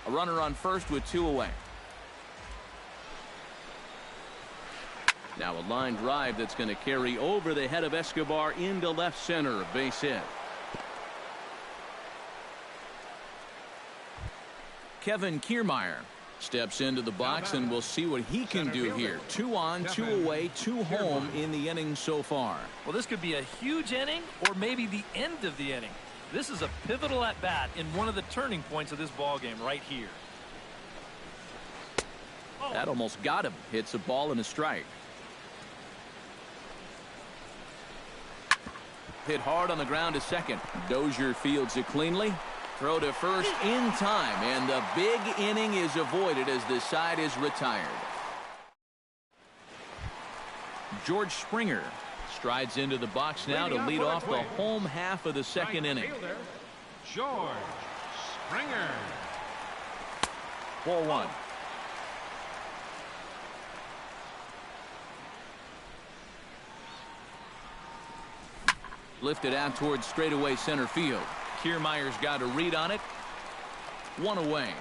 A runner on first with 2 away. Now a line drive that's going to carry over the head of Escobar into left center. A base hit. Kevin Kiermaier steps into the box, and we'll see what he can do here. 2 on, 2 away, 2 home in the inning so far. Well, this could be a huge inning or maybe the end of the inning. This is a pivotal at-bat in one of the turning points of this ball game right here. That almost got him. Hits a ball and a strike. Hit hard on the ground to second. Dozier fields it cleanly. Throw to first in time, and the big inning is avoided as the side is retired. George Springer strides into the box now to lead off the home half of the second inning. George Springer. Ball 1. Lifted out towards straightaway center field. Kiermaier's got a read on it. 1 away.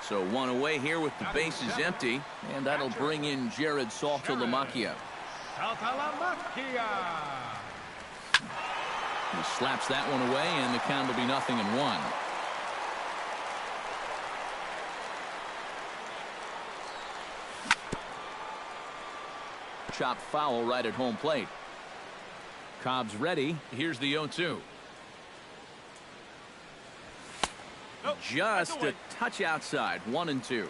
So 1 away here with the bases empty, and that'll bring in Jared Saltalamacchia. He slaps that one away, and the count will be 0-1. Chopped foul right at home plate. Cobb's ready. Here's the 0-2. Just a touch outside. 1-2.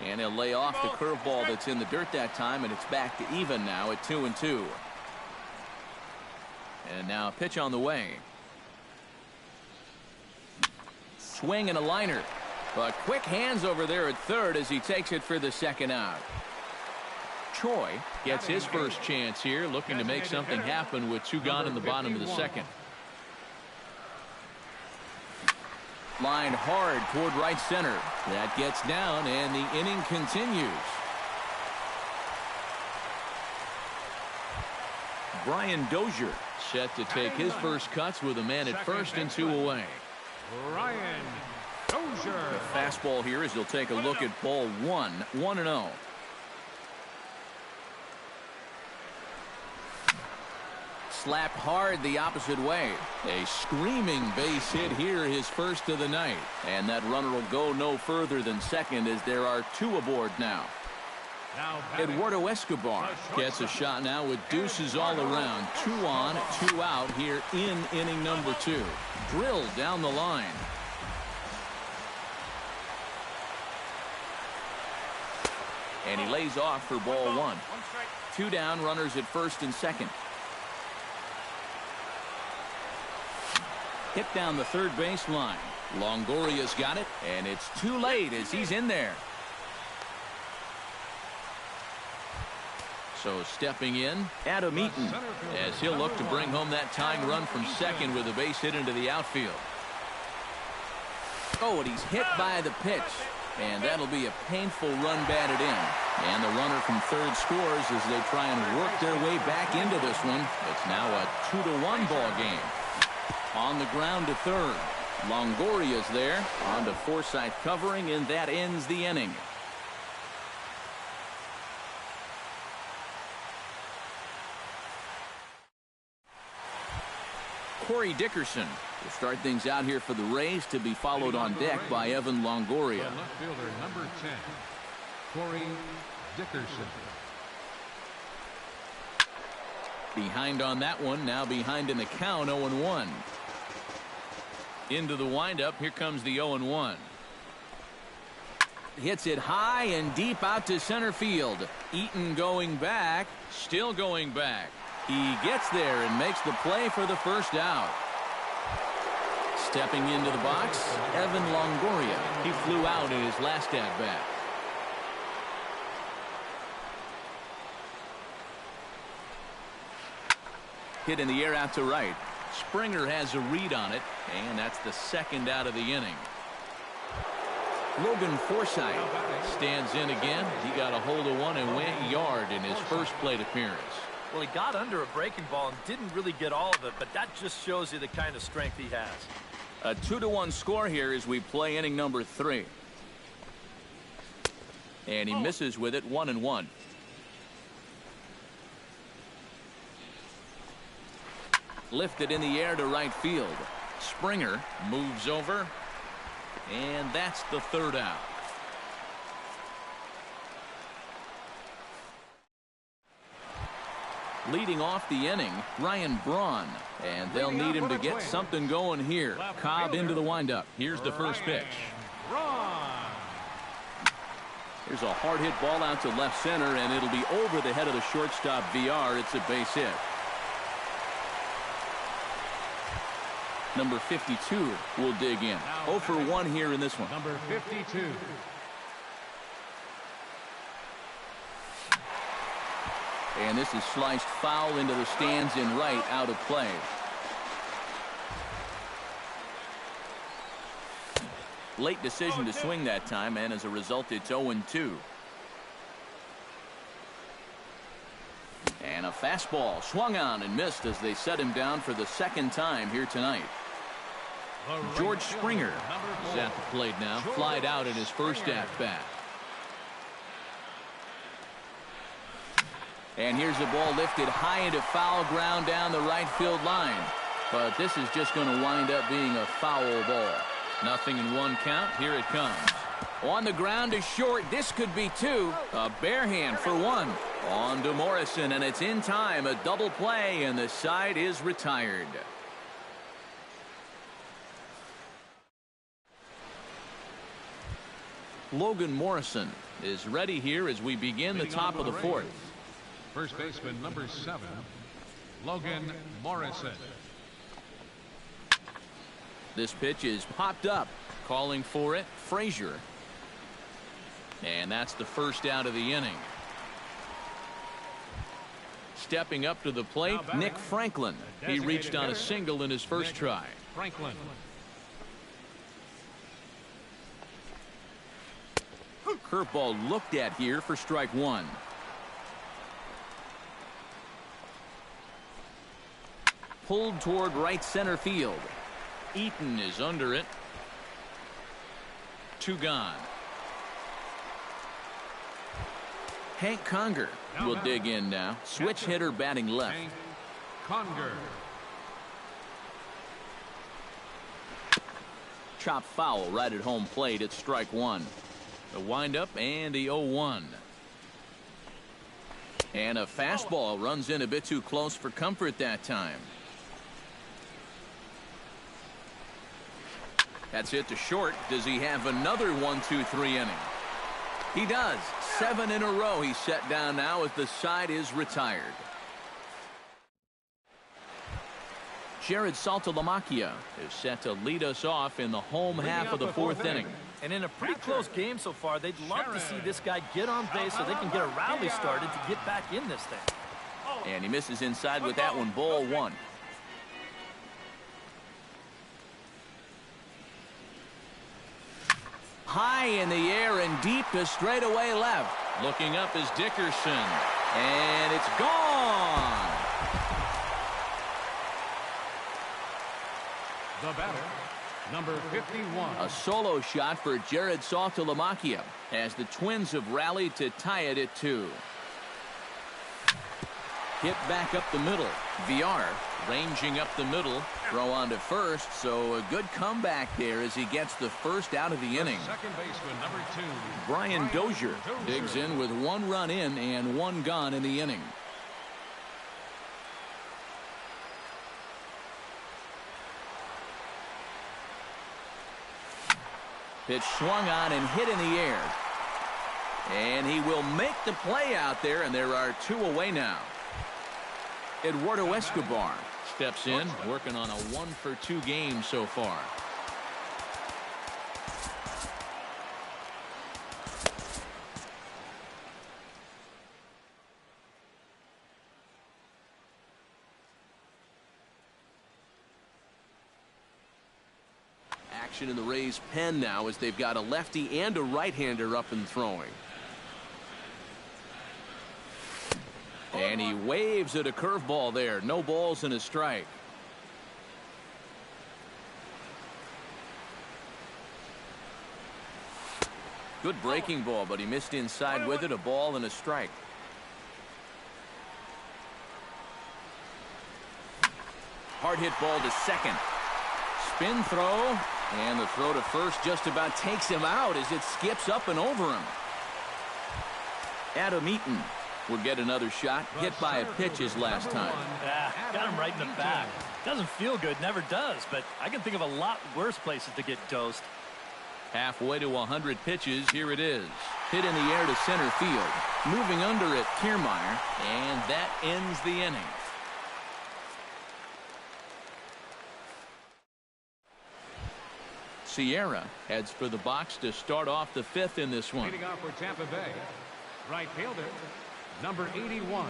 And he'll lay off the curveball that's in the dirt that time, and it's back to even now at 2-2. And now a pitch on the way. Swing and a liner. But quick hands over there at third as he takes it for the second out. Choi gets his first chance here, looking to make something happen with 2 gone in the bottom of the second. Lined hard toward right center. That gets down, and the inning continues. Brian Dozier set to take his first cuts with a man at first and 2 away. Brian Dozier. The fastball here as he'll take a look at ball 1, 1-0. Slapped hard the opposite way. A screaming base hit here, his first of the night. And that runner will go no further than second as there are 2 aboard now. Eduardo Escobar gets a shot now with deuces all around. 2 on, 2 out here in inning number 2. Drilled down the line. And he lays off for ball 1. 2 down, runners at first and second. Hit down the third baseline. Longoria's got it, and it's too late as he's in there. So stepping in, Adam Eaton, as he'll look to bring home that tying run from second with a base hit into the outfield. Oh, and he's hit by the pitch. And that'll be a painful run batted in. And the runner from third scores as they try and work their way back into this one. It's now a 2-1 ball game. On the ground to third. Longoria's there. On to Forsythe covering, and that ends the inning. Corey Dickerson will start things out here for the Rays, to be followed on deck by Evan Longoria. Left fielder number 10, Corey Dickerson. Behind on that one, now behind in the count, 0-1. Into the windup, here comes the 0-1. Hits it high and deep out to center field. Eaton going back, still going back. He gets there and makes the play for the first out. Stepping into the box, Evan Longoria. He flew out in his last at-bat. Hit in the air out to right. Springer has a read on it, and that's the second out of the inning. Logan Forsythe stands in again. He got a hold of one and went yard in his first plate appearance. Well, he got under a breaking ball and didn't really get all of it, but that just shows you the kind of strength he has. A 2-1 score here as we play inning number 3. And he misses with it, 1-1. Lifted in the air to right field. Springer moves over, and that's the third out. Leading off the inning, Ryan Braun, and they'll need him to get something going here. Cobb into the windup. Here's the first pitch. Here's a hard hit ball out to left center, and it'll be over the head of the shortstop VR. It's a base hit. Number 52 will dig in. 0 for 1 here in this one. Number 52. And this is sliced foul into the stands in right, out of play. Late decision to swing that time, and as a result, it's 0-2. And a fastball swung on and missed as they set him down for the second time here tonight. George Springer is at the plate now, flied out in his first at-bat. And here's the ball lifted high into foul ground down the right field line. But this is just going to wind up being a foul ball. Nothing in one count. Here it comes. On the ground to short. This could be 2. A bare hand for 1. On to Morrison, and it's in time. A double play, and the side is retired. Logan Morrison is ready here as we begin the top of the 4th. First baseman number 7, Logan Morrison. This pitch is popped up. Calling for it, Frazier. And that's the first out of the inning. Stepping up to the plate, Nick Franklin. He reached on a single in his first try. Franklin. Curveball looked at here for strike one. Pulled toward right center field. Eaton is under it. 2 gone. Hank Conger will dig in now. Switch hitter batting left. Hank Conger. Chop foul right at home plate. It's strike one. The windup and the 0-1. And a fastball runs in a bit too close for comfort that time. That's it to short. Does he have another 1-2-3 inning? He does. 7 in a row he's set down now as the side is retired. Jared Saltalamacchia is set to lead us off in the home half of the 4th inning. And in a pretty close game so far, they'd love to see this guy get on base so they can get a rally started to get back in this thing. And he misses inside with that one. Ball 1. High in the air and deep to straightaway left. Looking up is Dickerson. And it's gone. The batter, number 51. A solo shot for Jared Saltalamacchia as the Twins have rallied to tie it at 2. Hit back up the middle. VR ranging up the middle. Throw on to first, so a good comeback there as he gets the first out of the inning. Second baseman, number 2. Brian Dozier digs in with 1 run in and 1 gone in the inning. Pitch swung on and hit in the air. And he will make the play out there, and there are 2 away now. Eduardo Escobar steps in, working on a 1-for-2 game so far. Action in the Rays' pen now as they've got a lefty and a right-hander up and throwing. And he waves at a curveball there. No balls and a strike. Good breaking ball, but he missed inside with it. A ball and a strike. Hard hit ball to second. Spin throw. And the throw to first just about takes him out as it skips up and over him. Adam Eaton will get another shot. Hit by a pitch his last time. Yeah, got him right in the back. Doesn't feel good, never does, but I can think of a lot worse places to get dosed. Halfway to 100 pitches, here it is. Hit in the air to center field. Moving under it, Kiermaier, and that ends the inning. Sierra heads for the box to start off the 5th in this one. Leading off for Tampa Bay, right fielder, number 81.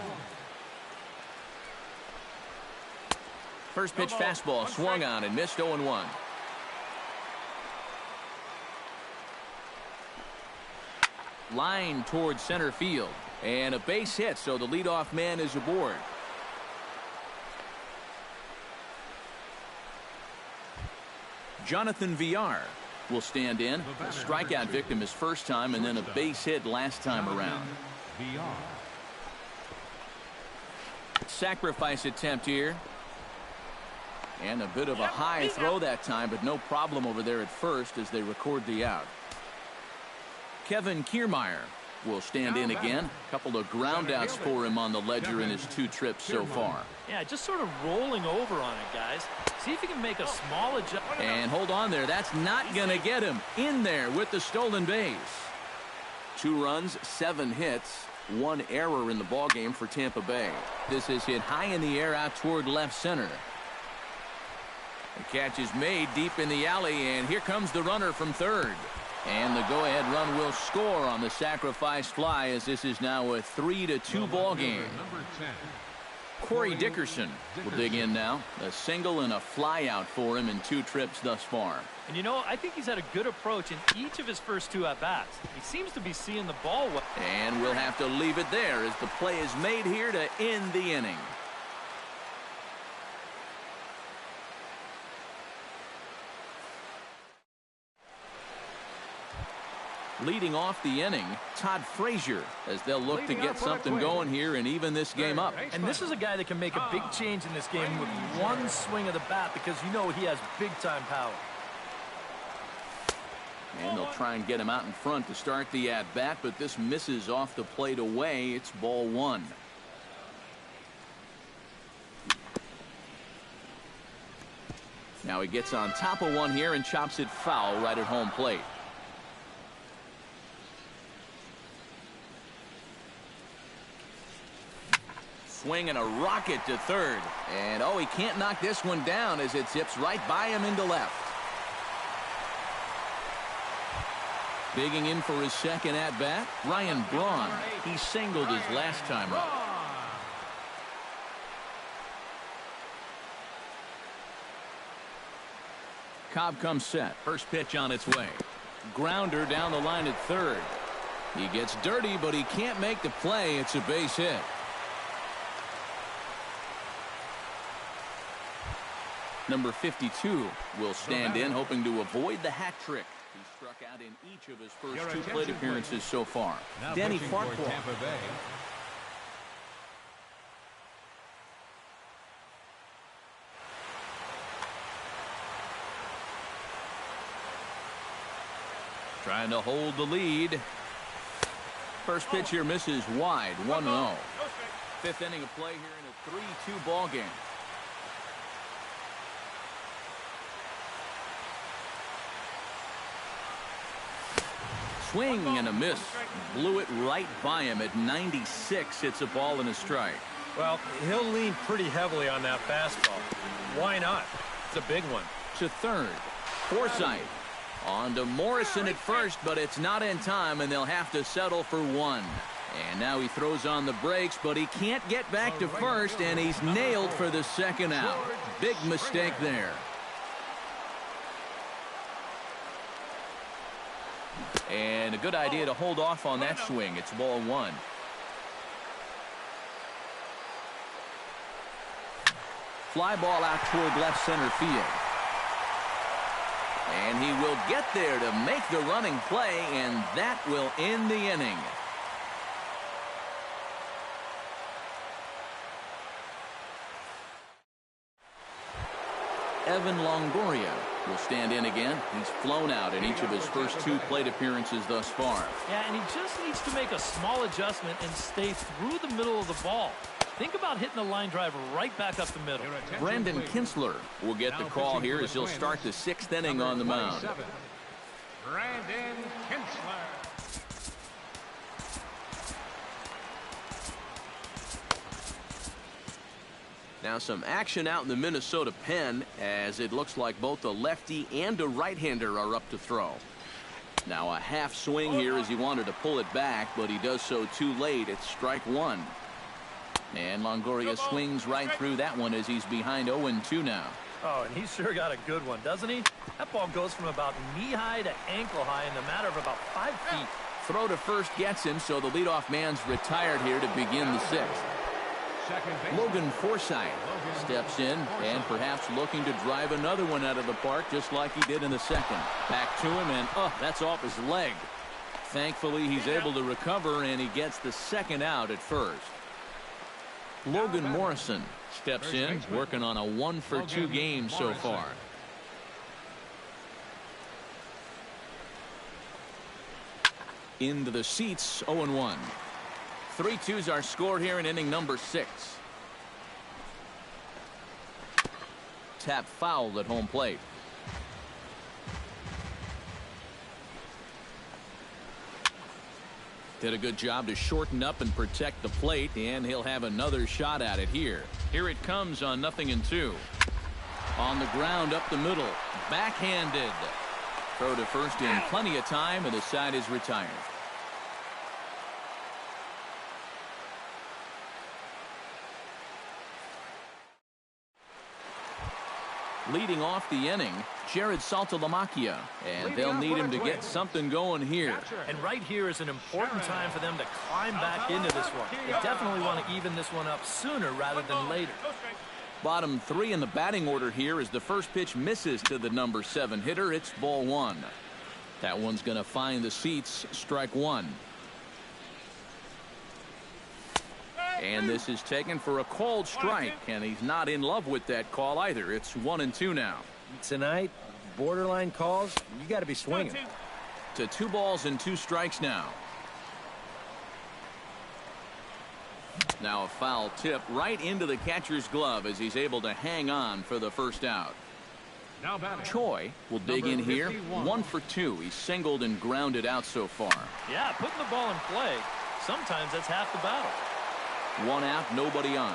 First pitch fastball swung on and missed 0-1. Line towards center field. And a base hit, so the leadoff man is aboard. Jonathan VR will stand in. A strikeout victim his first time and then a base hit last time around. Sacrifice attempt here. And a bit of a high throw that time, but no problem over there at first as they record the out. Kevin Kiermaier will stand in again. A couple of groundouts for him on the ledger in his 2 trips so far. Yeah, just sort of rolling over on it, guys. See if he can make a small adjustment. And hold on there. That's not going to get him in there with the stolen base. 2 runs, 7 hits, 1 error in the ballgame for Tampa Bay. This is hit high in the air out toward left center. The catch is made deep in the alley, and here comes the runner from third. And the go-ahead run will score on the sacrifice fly as this is now a 3-2 ball game. Corey Dickerson will dig in now. A single and a fly out for him in 2 trips thus far. And you know, I think he's had a good approach in each of his first 2 at-bats. He seems to be seeing the ball well. And we'll have to leave it there as the play is made here to end the inning. Leading off the inning, Todd Frazier, as they'll look to get something going here and even this game up. And this is a guy that can make a big change in this game with one swing of the bat, because you know he has big-time power. And they'll try and get him out in front to start the at-bat, but this misses off the plate away. It's ball 1. Now he gets on top of one here and chops it foul right at home plate. Swing and a rocket to third. And, oh, he can't knock this one down as it zips right by him into left. Digging in for his second at-bat, Ryan Braun. He singled his last time up. Cobb comes set. First pitch on its way. Grounder down the line at third. He gets dirty, but he can't make the play. It's a base hit. Number 52 will stand in, hoping to avoid the hat trick. He struck out in each of his first 2 plate appearances so far. Danny Farquhar. Trying to hold the lead. First pitch here misses wide, 1-0. 5th inning of play here in a 3-2 ball game. Swing and a miss. Blew it right by him at 96. It's a ball and a strike. Well, he'll lean pretty heavily on that fastball. Why not? It's a big one. To third. Forsythe. On to Morrison at first, but it's not in time, and they'll have to settle for 1. And now he throws on the brakes, but he can't get back to first, and he's nailed for the second out. Big mistake there. And a good idea to hold off on that swing. It's ball 1. Fly ball out toward left center field. And he will get there to make the running play, and that will end the inning. Evan Longoria will stand in again. He's flown out in each of his first 2 plate appearances thus far. Yeah, and he just needs to make a small adjustment and stay through the middle of the ball. Think about hitting the line drive right back up the middle. Brendan Kinsler will get the call here as he'll start the 6th inning on the mound. Brandon Kinsler. Now some action out in the Minnesota pen, as it looks like both a lefty and a right-hander are up to throw. Now a half swing here as he wanted to pull it back, but he does so too late. It's strike 1. And Longoria swings right through that one as he's behind 0-2 now. Oh, and he's sure got a good one, doesn't he? That ball goes from about knee-high to ankle-high in the matter of about 5 feet. Throw to first gets him, so the leadoff man's retired here to begin the 6th. Logan Forsythe steps in and perhaps looking to drive another one out of the park just like he did in the 2nd. Back to him, and that's off his leg. Thankfully, he's able to recover, and he gets the 2nd out at first. Logan Morrison steps in, working on a 1-for-2 game so far. Into the seats, 0-1. 3-2s are scored here in inning number 6. Tap fouled at home plate. Did a good job to shorten up and protect the plate, and he'll have another shot at it here. Here it comes on 0-2. On the ground up the middle. Backhanded. Throw to first in plenty of time, and the side is retired. Leading off the inning, Jared Saltalamacchia, and they'll need him to get something going here. And right here is an important time for them to climb back into this one. They definitely want to even this one up sooner rather than later. Bottom three in the batting order here as the first pitch misses to the number 7 hitter. It's ball 1. That one's going to find the seats. Strike 1. And this is taken for a called strike, and he's not in love with that call either. It's 1-2 now. Tonight, borderline calls, you got to be swinging. To 2 balls and 2 strikes now. Now a foul tip right into the catcher's glove as he's able to hang on for the first out. Now batting. Choi will dig in here. 51. 1 for 2. He's singled and grounded out so far. Yeah, putting the ball in play, sometimes that's half the battle. 1 out, nobody on.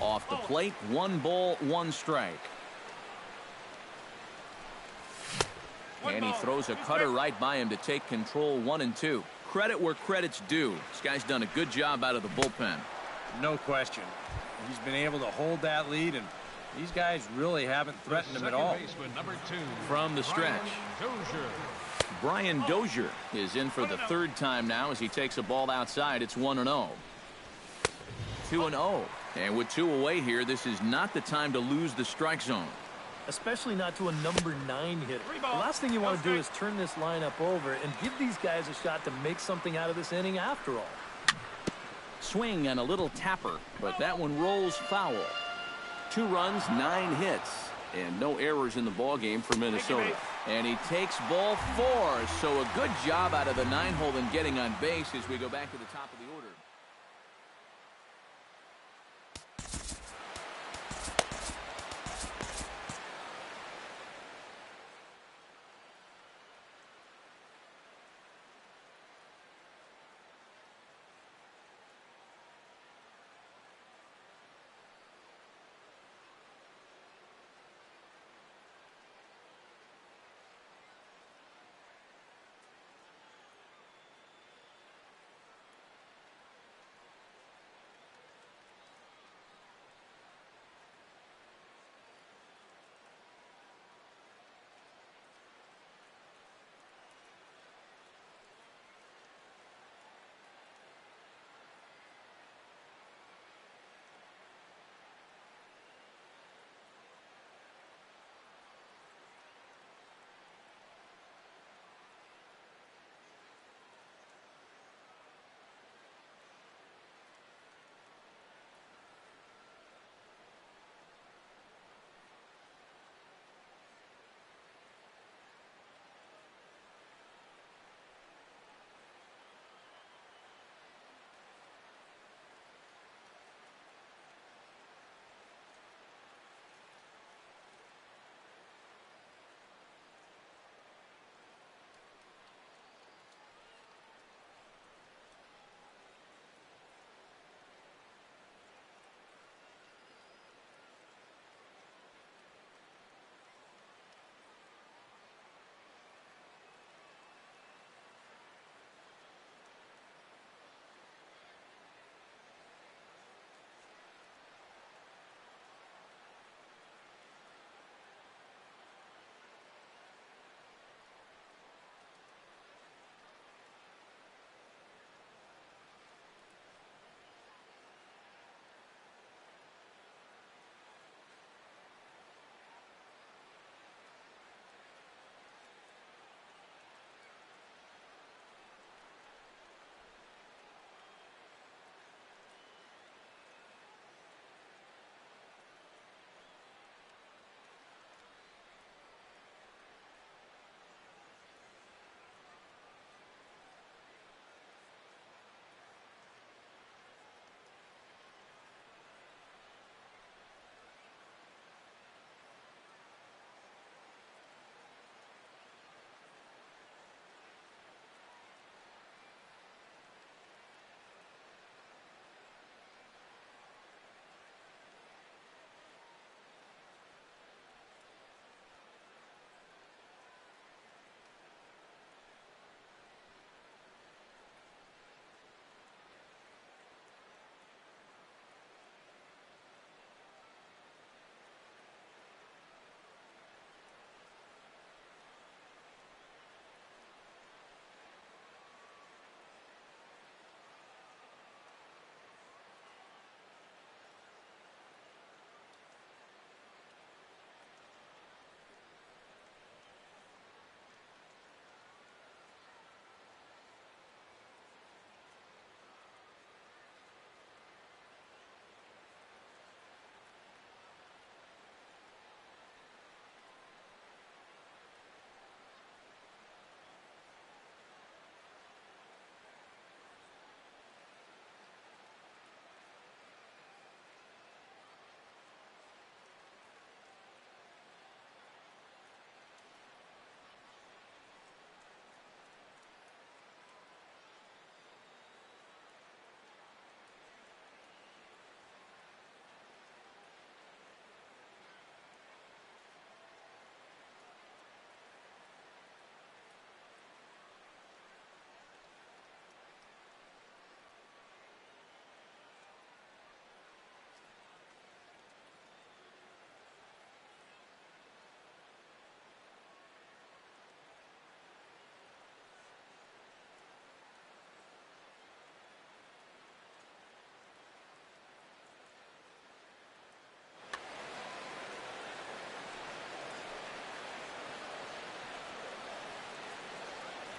Off the plate, 1 ball, 1 strike. And he throws a cutter right by him to take control. 1-2. Credit where credit's due. This guy's done a good job out of the bullpen. No question. He's been able to hold that lead, and these guys really haven't threatened him at all. Baseman, number 2. From the stretch, Brian Dozier is in for the 3rd time now as he takes a ball outside. It's 1-0. 2-0. And with 2 away here, this is not the time to lose the strike zone. Especially not to a number 9 hitter. The last thing you want to do is turn this lineup over and give these guys a shot to make something out of this inning after all. Swing and a little tapper, but that one rolls foul. 2 runs, 9 hits, and no errors in the ballgame for Minnesota. And he takes ball 4, so a good job out of the 9-hole in getting on base as we go back to the top of the order.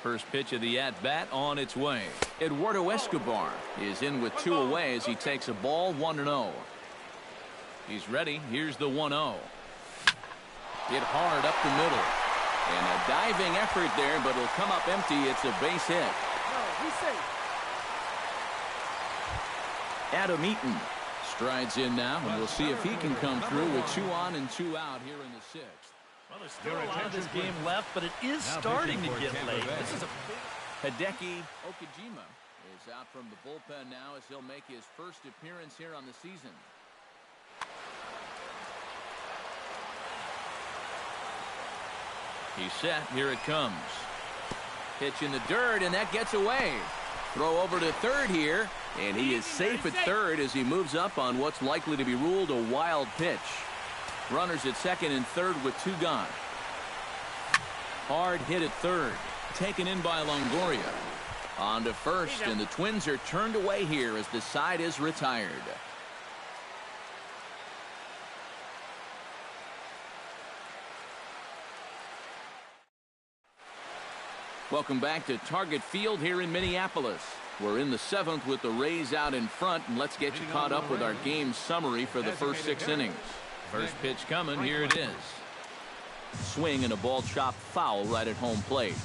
First pitch of the at-bat on its way. Eduardo Escobar is in with 2 away as he takes a ball 1-0. He's ready. Here's the 1-0. Hit hard up the middle. And a diving effort there, but it'll come up empty. It's a base hit. Adam Eaton strides in now, and we'll see if he can come through with 2 on and 2 out here in the 6th. Well, there's still a lot of this game left, but it is starting to get late. This is a big... Hideki Okajima is out from the bullpen now as he'll make his first appearance here on the season. He's set. Here it comes. Pitch in the dirt, and that gets away. Throw over to third here, and he is safe at third as he moves up on what's likely to be ruled a wild pitch. Runners at second and third with 2 gone. Hard hit at third. Taken in by Longoria. On to first, and the Twins are turned away here as the side is retired. Welcome back to Target Field here in Minneapolis. We're in the 7th with the Rays out in front, and let's get you caught up with our game summary for the first 6 innings. First pitch coming, here it is. Swing and a ball chopped foul right at home plate.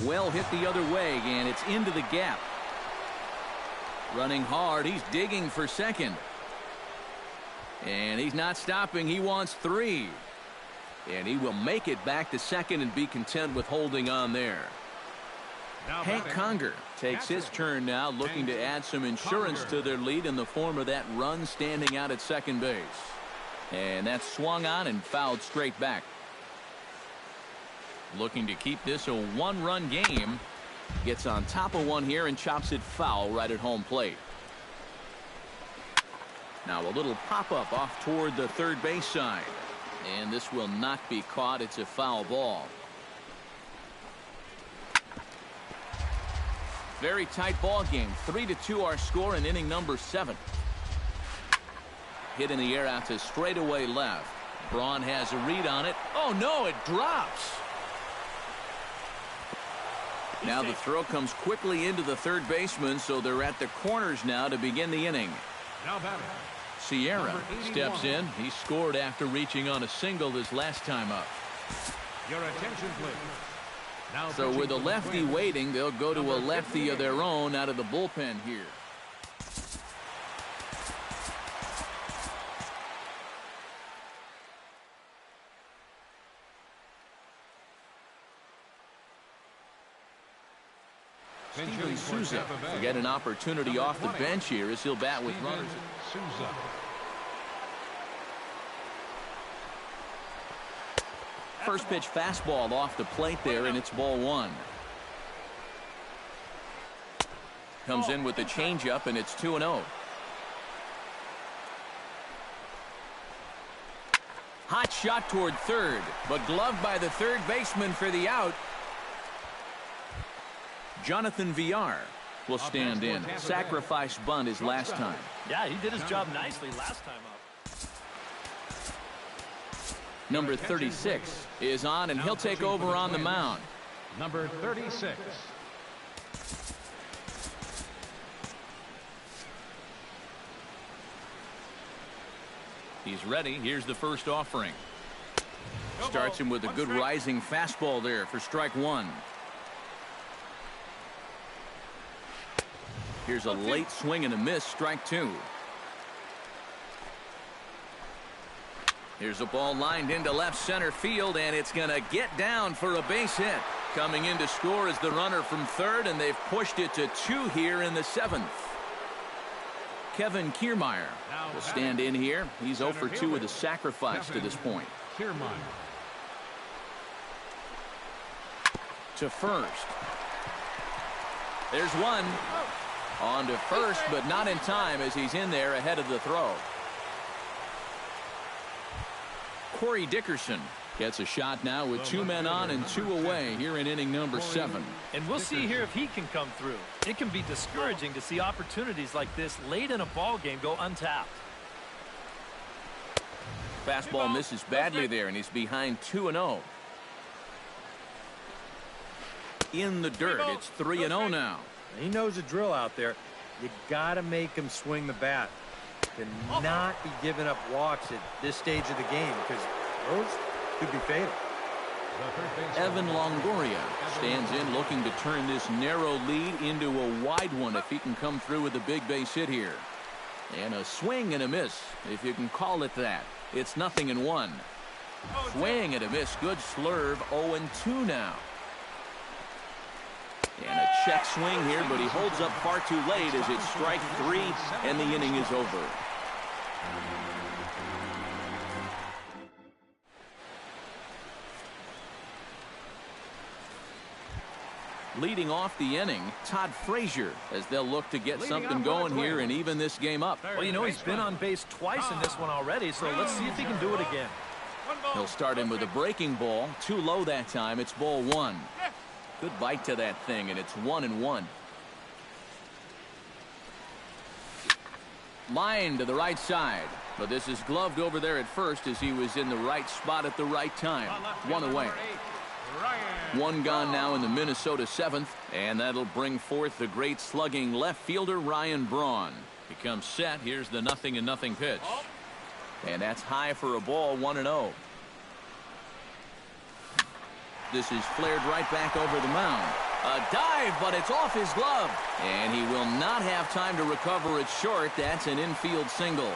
Well hit the other way, and it's into the gap. Running hard, he's digging for second. And he's not stopping, he wants 3. And he will make it back to second and be content with holding on there. Hank Conger takes his turn now, looking to add some insurance to their lead in the form of that run standing out at second base. And that's swung on and fouled straight back. Looking to keep this a 1-run game. Gets on top of one here and chops it foul right at home plate. Now a little pop-up off toward the third base side. And this will not be caught. It's a foul ball. Very tight ball game. 3-2 our score in inning number 7. Hit in the air out to straightaway left. Braun has a read on it. Oh no, it drops. Now the throw comes quickly into the third baseman, so they're at the corners now to begin the inning. Now batting. Sierra steps in. He scored after reaching on a single this last time up. Your attention, please. Now so with a lefty waiting, they'll go to a lefty of their own out of the bullpen here. Steven Souza will get an opportunity off the bench here as he'll bat with runners. First pitch fastball off the plate there, and it's ball 1. Comes in with the changeup, and it's 2-0. Hot shot toward third, but gloved by the third baseman for the out. Jonathan Villar will stand in. Sacrifice bunt his last time. Yeah, he did his job nicely last time up. Number 36 is on, and he'll take over on the mound. Number 36. He's ready. Here's the first offering. Starts him with a good rising fastball there for strike 1. Here's a late swing and a miss, strike 2. Here's a ball lined into left center field, and it's going to get down for a base hit. Coming in to score is the runner from third, and they've pushed it to 2 here in the 7th. Kevin Kiermaier will stand in here. He's 0 for 2 with a sacrifice to this point. To first. There's one. On to first, but not in time as he's in there ahead of the throw. Corey Dickerson gets a shot now with 2 men on and 2 away here in inning number 7. And we'll see here if he can come through. It can be discouraging to see opportunities like this late in a ball game go untapped. Fastball misses badly there, and he's behind 2-0. in the dirt. It's 3-0 now. He knows the drill out there. You got to make him swing the bat. Cannot be giving up walks at this stage of the game because those could be fatal. Evan Longoria stands in looking to turn this narrow lead into a wide one if he can come through with a big base hit here. And a swing and a miss, if you can call it that. It's 0-1. Swing and a miss. Good slurve. 0-2 now. And a check swing here, but he holds up far too late as it's strike 3 and the inning is over. Leading off the inning, Todd Frazier, as they'll look to get something going here and even this game up. Well, you know, he's been on base twice in this one already, so let's see if he can do it again. He'll start him with a breaking ball. Too low that time. It's ball 1. Good bite to that thing, and it's 1-1. Line to the right side, but this is gloved over there at first as he was in the right spot at the right time. 1 away. 1 gone now in the Minnesota 7th, and that'll bring forth the great slugging left fielder Ryan Braun. He comes set. Here's the 0-0 pitch. And that's high for a ball. 1-0. This is flared right back over the mound. A dive, but it's off his glove. And he will not have time to recover it short. That's an infield single.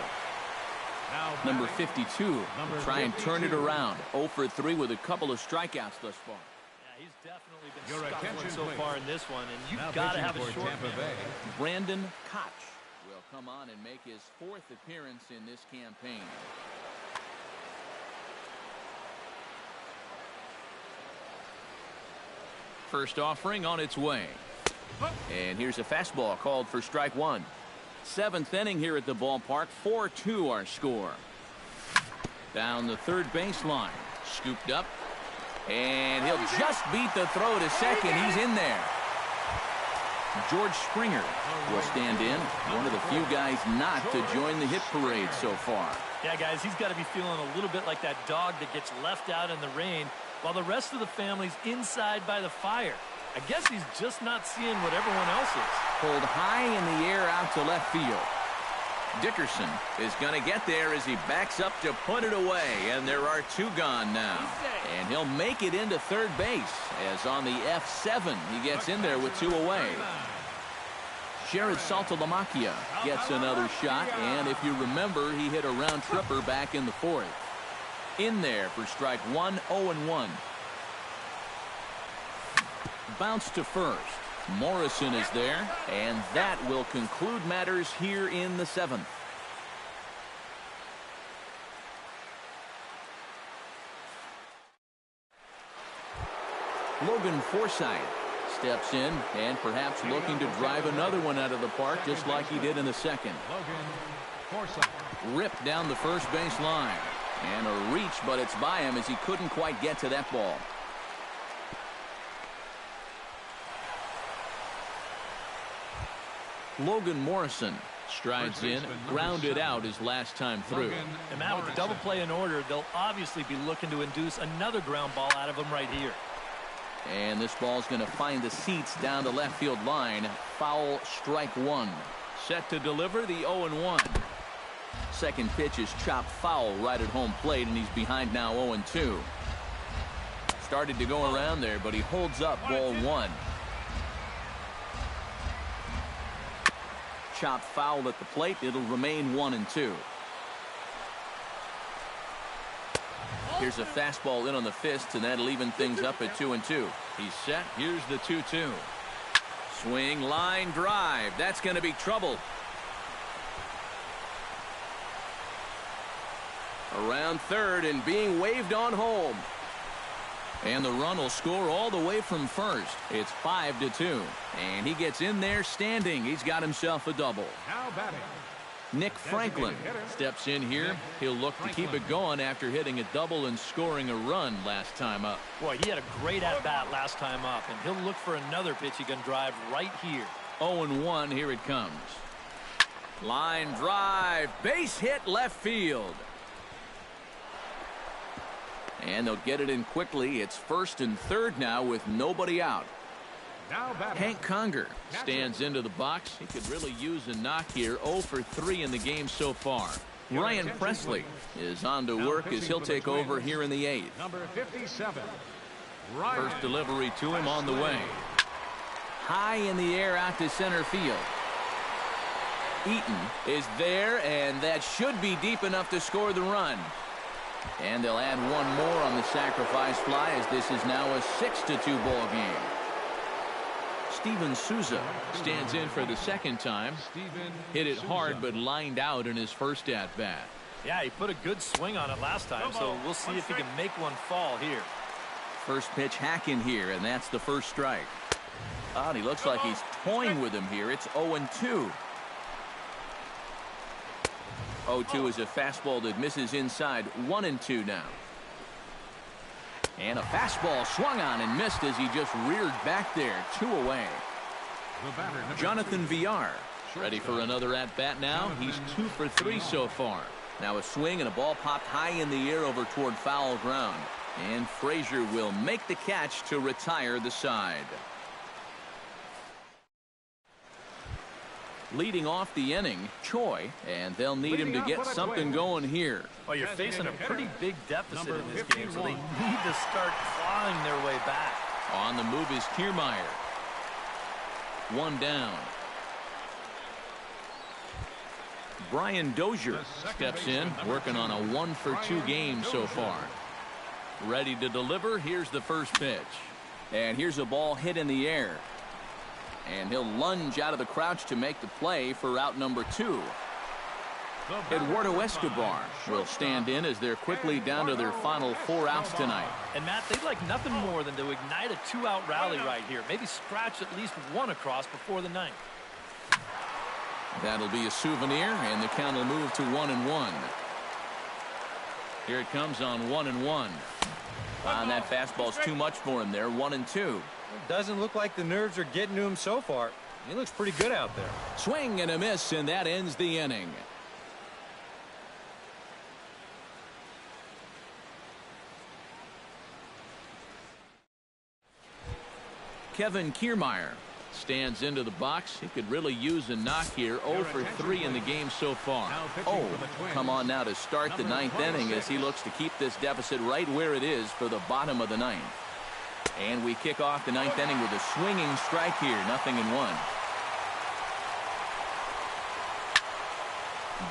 Number 52. Try and turn it around. 0 for 3 with a couple of strikeouts thus far. Yeah, he's definitely been scuffling so far in this one, and you've got to have a short man. Brandon Koch will come on and make his 4th appearance in this campaign. First offering on its way. And here's a fastball called for strike 1. 7th inning here at the ballpark. 4-2 our score. Down the third baseline. Scooped up. And he'll just beat the throw to second. He's in there. George Springer will stand in. One of the few guys not to join the hit parade so far. Yeah, guys, he's got to be feeling a little bit like that dog that gets left out in the rain while the rest of the family's inside by the fire. I guess he's just not seeing what everyone else is. Pulled high in the air out to left field. Dickerson is going to get there as he backs up to put it away, and there are 2 gone now. And he'll make it into third base as on the F7 he gets in there with 2 away. Jared Saltalamacchia gets another shot, and if you remember, he hit a round tripper back in the 4th. In there for strike 1, 0-1. Bounce to first. Morrison is there, and that will conclude matters here in the 7th. Logan Forsythe steps in and perhaps looking to drive another one out of the park just like he did in the 2nd. Ripped down the first base line. And a reach, but it's by him as he couldn't quite get to that ball. Logan Morrison strides in, grounded out his last time through. And Matt, with the double play in order, they'll obviously be looking to induce another ground ball out of him right here. And this ball's going to find the seats down the left field line. Foul, strike 1. Set to deliver the 0-1. Second pitch is chopped foul right at home plate, and he's behind now 0-2. Started to go around there, but he holds up ball 1. Chopped foul at the plate. It'll remain 1-2. Here's a fastball in on the fist, and that'll even things up at 2-2. He's set. Here's the 2-2. Swing, line, drive. That's going to be trouble. Around third and being waved on home. And the run will score all the way from first. It's 5-2. And he gets in there standing. He's got himself a double. Now batting. Nick Franklin steps in here. He'll look to keep it going after hitting a double and scoring a run last time up. Boy, he had a great at-bat last time up, and he'll look for another pitch he can drive right here. 0-1, here it comes. Line drive, base hit left field. And they'll get it in quickly. It's first and third now with nobody out. Now batting. Hank Conger stands into the box. He could really use a knock here. 0 for 3 in the game so far. Ryan Presley is on to work as he'll take over here in the 8th. Number 57. First delivery to him on the way. High in the air out to center field. Eaton is there, and that should be deep enough to score the run. And they'll add one more on the sacrifice fly as this is now a 6-2 ball game. Steven Souza stands in for the second time. Hit it hard but lined out in his first at-bat. Yeah, he put a good swing on it last time, so we'll see if he can make one fall here. First pitch hack in here, and that's the first strike. Oh, and he looks like he's toying with him here. It's 0-2. 0-2 is a fastball that misses inside. 1-2 now. And a fastball swung on and missed as he just reared back there. 2 away. Jonathan Villar ready for another at-bat now. He's 2 for 3 so far. Now a swing and a ball popped high in the air over toward foul ground. And Frazier will make the catch to retire the side. Leading off the inning, Choi, and they'll need him to get something going here. Well, you're facing a pretty big deficit in this game, so they need to start clawing their way back. On the move is Kiermaier. 1 down. Brian Dozier steps in, working on a 1 for 2 game so far. Ready to deliver. Here's the first pitch. And here's a ball hit in the air. And he'll lunge out of the crouch to make the play for out number 2. Eduardo Escobar will stand in as they're quickly down to their final 4 outs tonight. And Matt, they'd like nothing more than to ignite a 2-out rally right here. Maybe scratch at least 1 across before the 9th. That'll be a souvenir, and the count will move to 1-1. Here it comes on 1-1. And that fastball's too much for him there. 1-2. Doesn't look like the nerves are getting to him so far. He looks pretty good out there. Swing and a miss, and that ends the inning. Kevin Kiermaier stands into the box. He could really use a knock here. 0 for 3 in the game so far. Oh, come on now to start the 9th inning as he looks to keep this deficit right where it is for the bottom of the 9th. And we kick off the 9th inning with a swinging strike here. 0-1.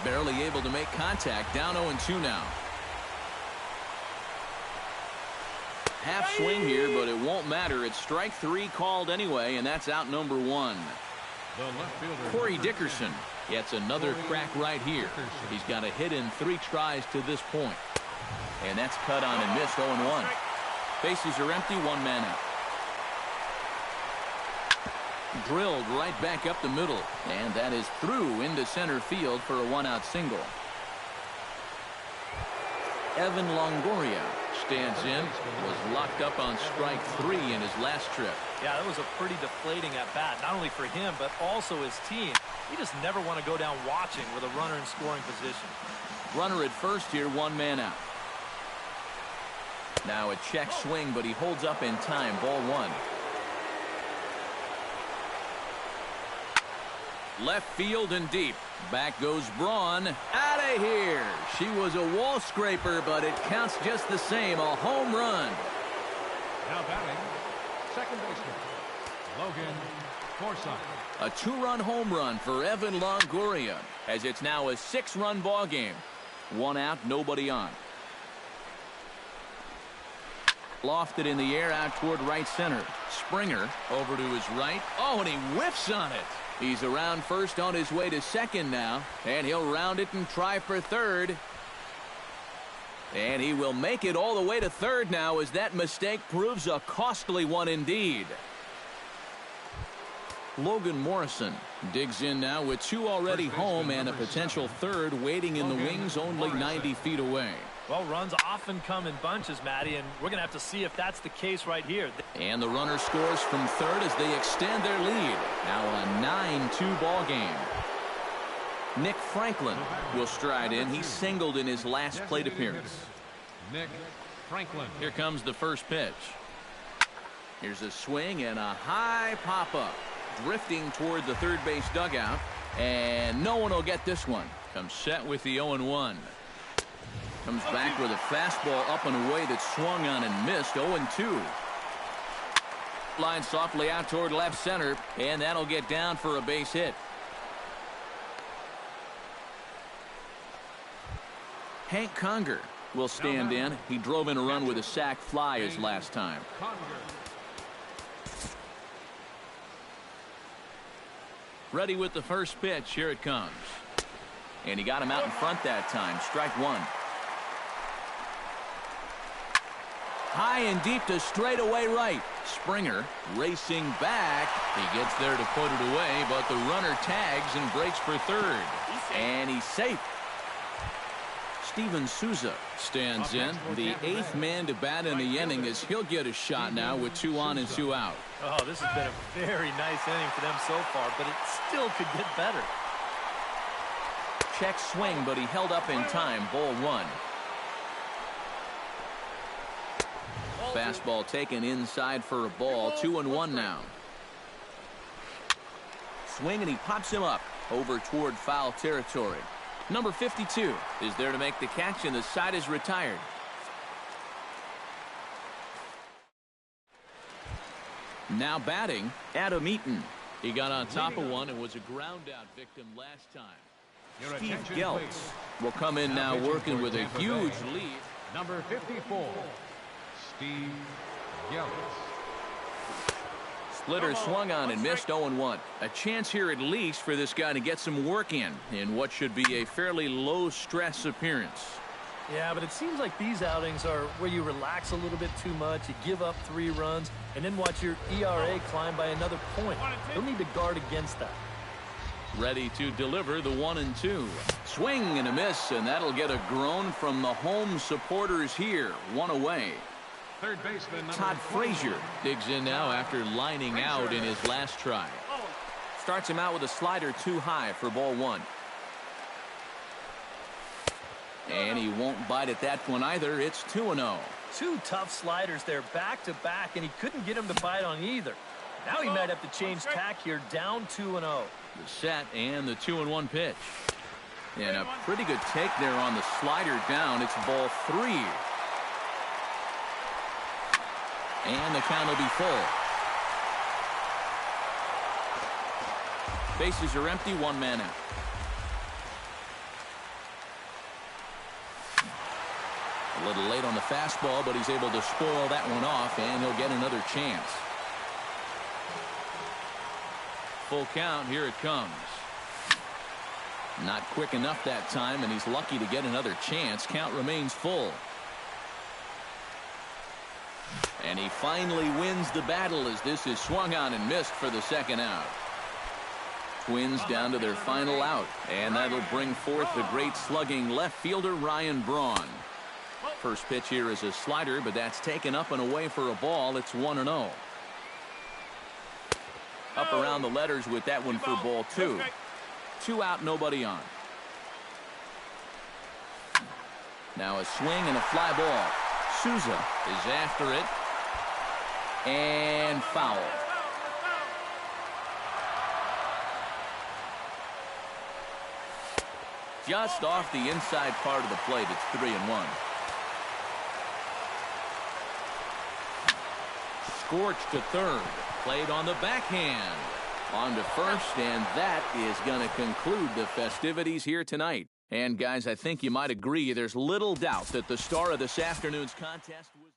Barely able to make contact. Down 0-2 now. Half swing here, but it won't matter. It's strike 3 called anyway, and that's out number 1. Corey Dickerson gets another crack right here. He's got a hit in 3 tries to this point. And that's cut on and missed. 0-1. Bases are empty. 1 man out. Drilled right back up the middle, and that is through into center field for a 1-out single. Evan Longoria stands in. Was locked up on strike 3 in his last trip. Yeah, that was a pretty deflating at bat, not only for him but also his team. You just never want to go down watching with a runner in scoring position. Runner at first here. 1 man out. Now a check swing, but he holds up in time. Ball 1. Left field and deep. Back goes Braun. Out of here. She was a wall scraper, but it counts just the same. A home run. Now batting, second baseman, Logan Forsythe. A 2-run home run for Evan Longoria, as it's now a 6-run ball game. 1 out, nobody on. Lofted in the air out toward right center. Springer over to his right. Oh, and he whiffs on it. He's around first on his way to second now, and he'll round it and try for third. And he will make it all the way to third now, as that mistake proves a costly one indeed. Logan Morrison digs in now with 2 already home and a potential third waiting in the wings only 90 feet away. Well, runs often come in bunches, Matty, and we're going to have to see if that's the case right here. And the runner scores from third as they extend their lead. Now a 9-2 ball game. Nick Franklin will stride in. He singled in his last plate appearance. Nick Franklin. Here comes the first pitch. Here's a swing and a high pop-up. Drifting toward the third base dugout. And no one will get this one. Comes set with the 0-1. Comes back with a fastball up and away that swung on and missed. 0-2. Line softly out toward left center. And that'll get down for a base hit. Hank Conger will stand in. He drove in a run with a sac fly his last time. Ready with the first pitch. Here it comes. And he got him out in front that time. Strike one. High and deep to straightaway right. Springer racing back. He gets there to put it away, but the runner tags and breaks for third. And he's safe. Steven Souza stands in. The 8th man to bat in the inning as he'll get a shot now with 2 on and 2 out. Oh, this has been a very nice inning for them so far, but it still could get better. Check swing, but he held up in time. Ball 1. Fastball taken inside for a ball. 2-1 now. Swing, and he pops him up over toward foul territory. Number 52 is there to make the catch, and the side is retired. Now batting, Adam Eaton. He got on top of one and was a ground-out victim last time. Steve Geltz will come in now working with a huge lead. Number 54, Steve Geltz. Splitter swung on and missed. 0-1. A chance here at least for this guy to get some work in what should be a fairly low-stress appearance. Yeah, but it seems like these outings are where you relax a little bit too much, you give up 3 runs, and then watch your ERA climb by another point. You'll need to guard against that. Ready to deliver the 1-2. Swing and a miss, and that'll get a groan from the home supporters here. 1 away. Third baseman Todd Frazier digs in now after lining out in his last try. Starts him out with a slider too high for ball 1. And he won't bite at that one either. It's 2-0. 2 tough sliders there back to back, and he couldn't get him to bite on either. Now he might have to change tack here, down 2-0. The set and the 2-1 pitch. And a pretty good take there on the slider down. It's ball 3. And the count will be full. Bases are empty, 1 man out. A little late on the fastball, but he's able to spoil that one off, and he'll get another chance. Full count, here it comes. Not quick enough that time, and he's lucky to get another chance. Count remains full. And he finally wins the battle as this is swung on and missed for the second out. Twins down to their final out, and that'll bring forth the great slugging left fielder Ryan Braun. First pitch here is a slider, but that's taken up and away for a ball. It's 1-0. Up around the letters with that one for ball 2. 2 out, nobody on. Now a swing and a fly ball. Souza is after it. And foul. Just off the inside part of the plate. It's 3-1. Scorched to third. Played on the backhand. On to first, and that is going to conclude the festivities here tonight. And guys, I think you might agree there's little doubt that the star of this afternoon's contest was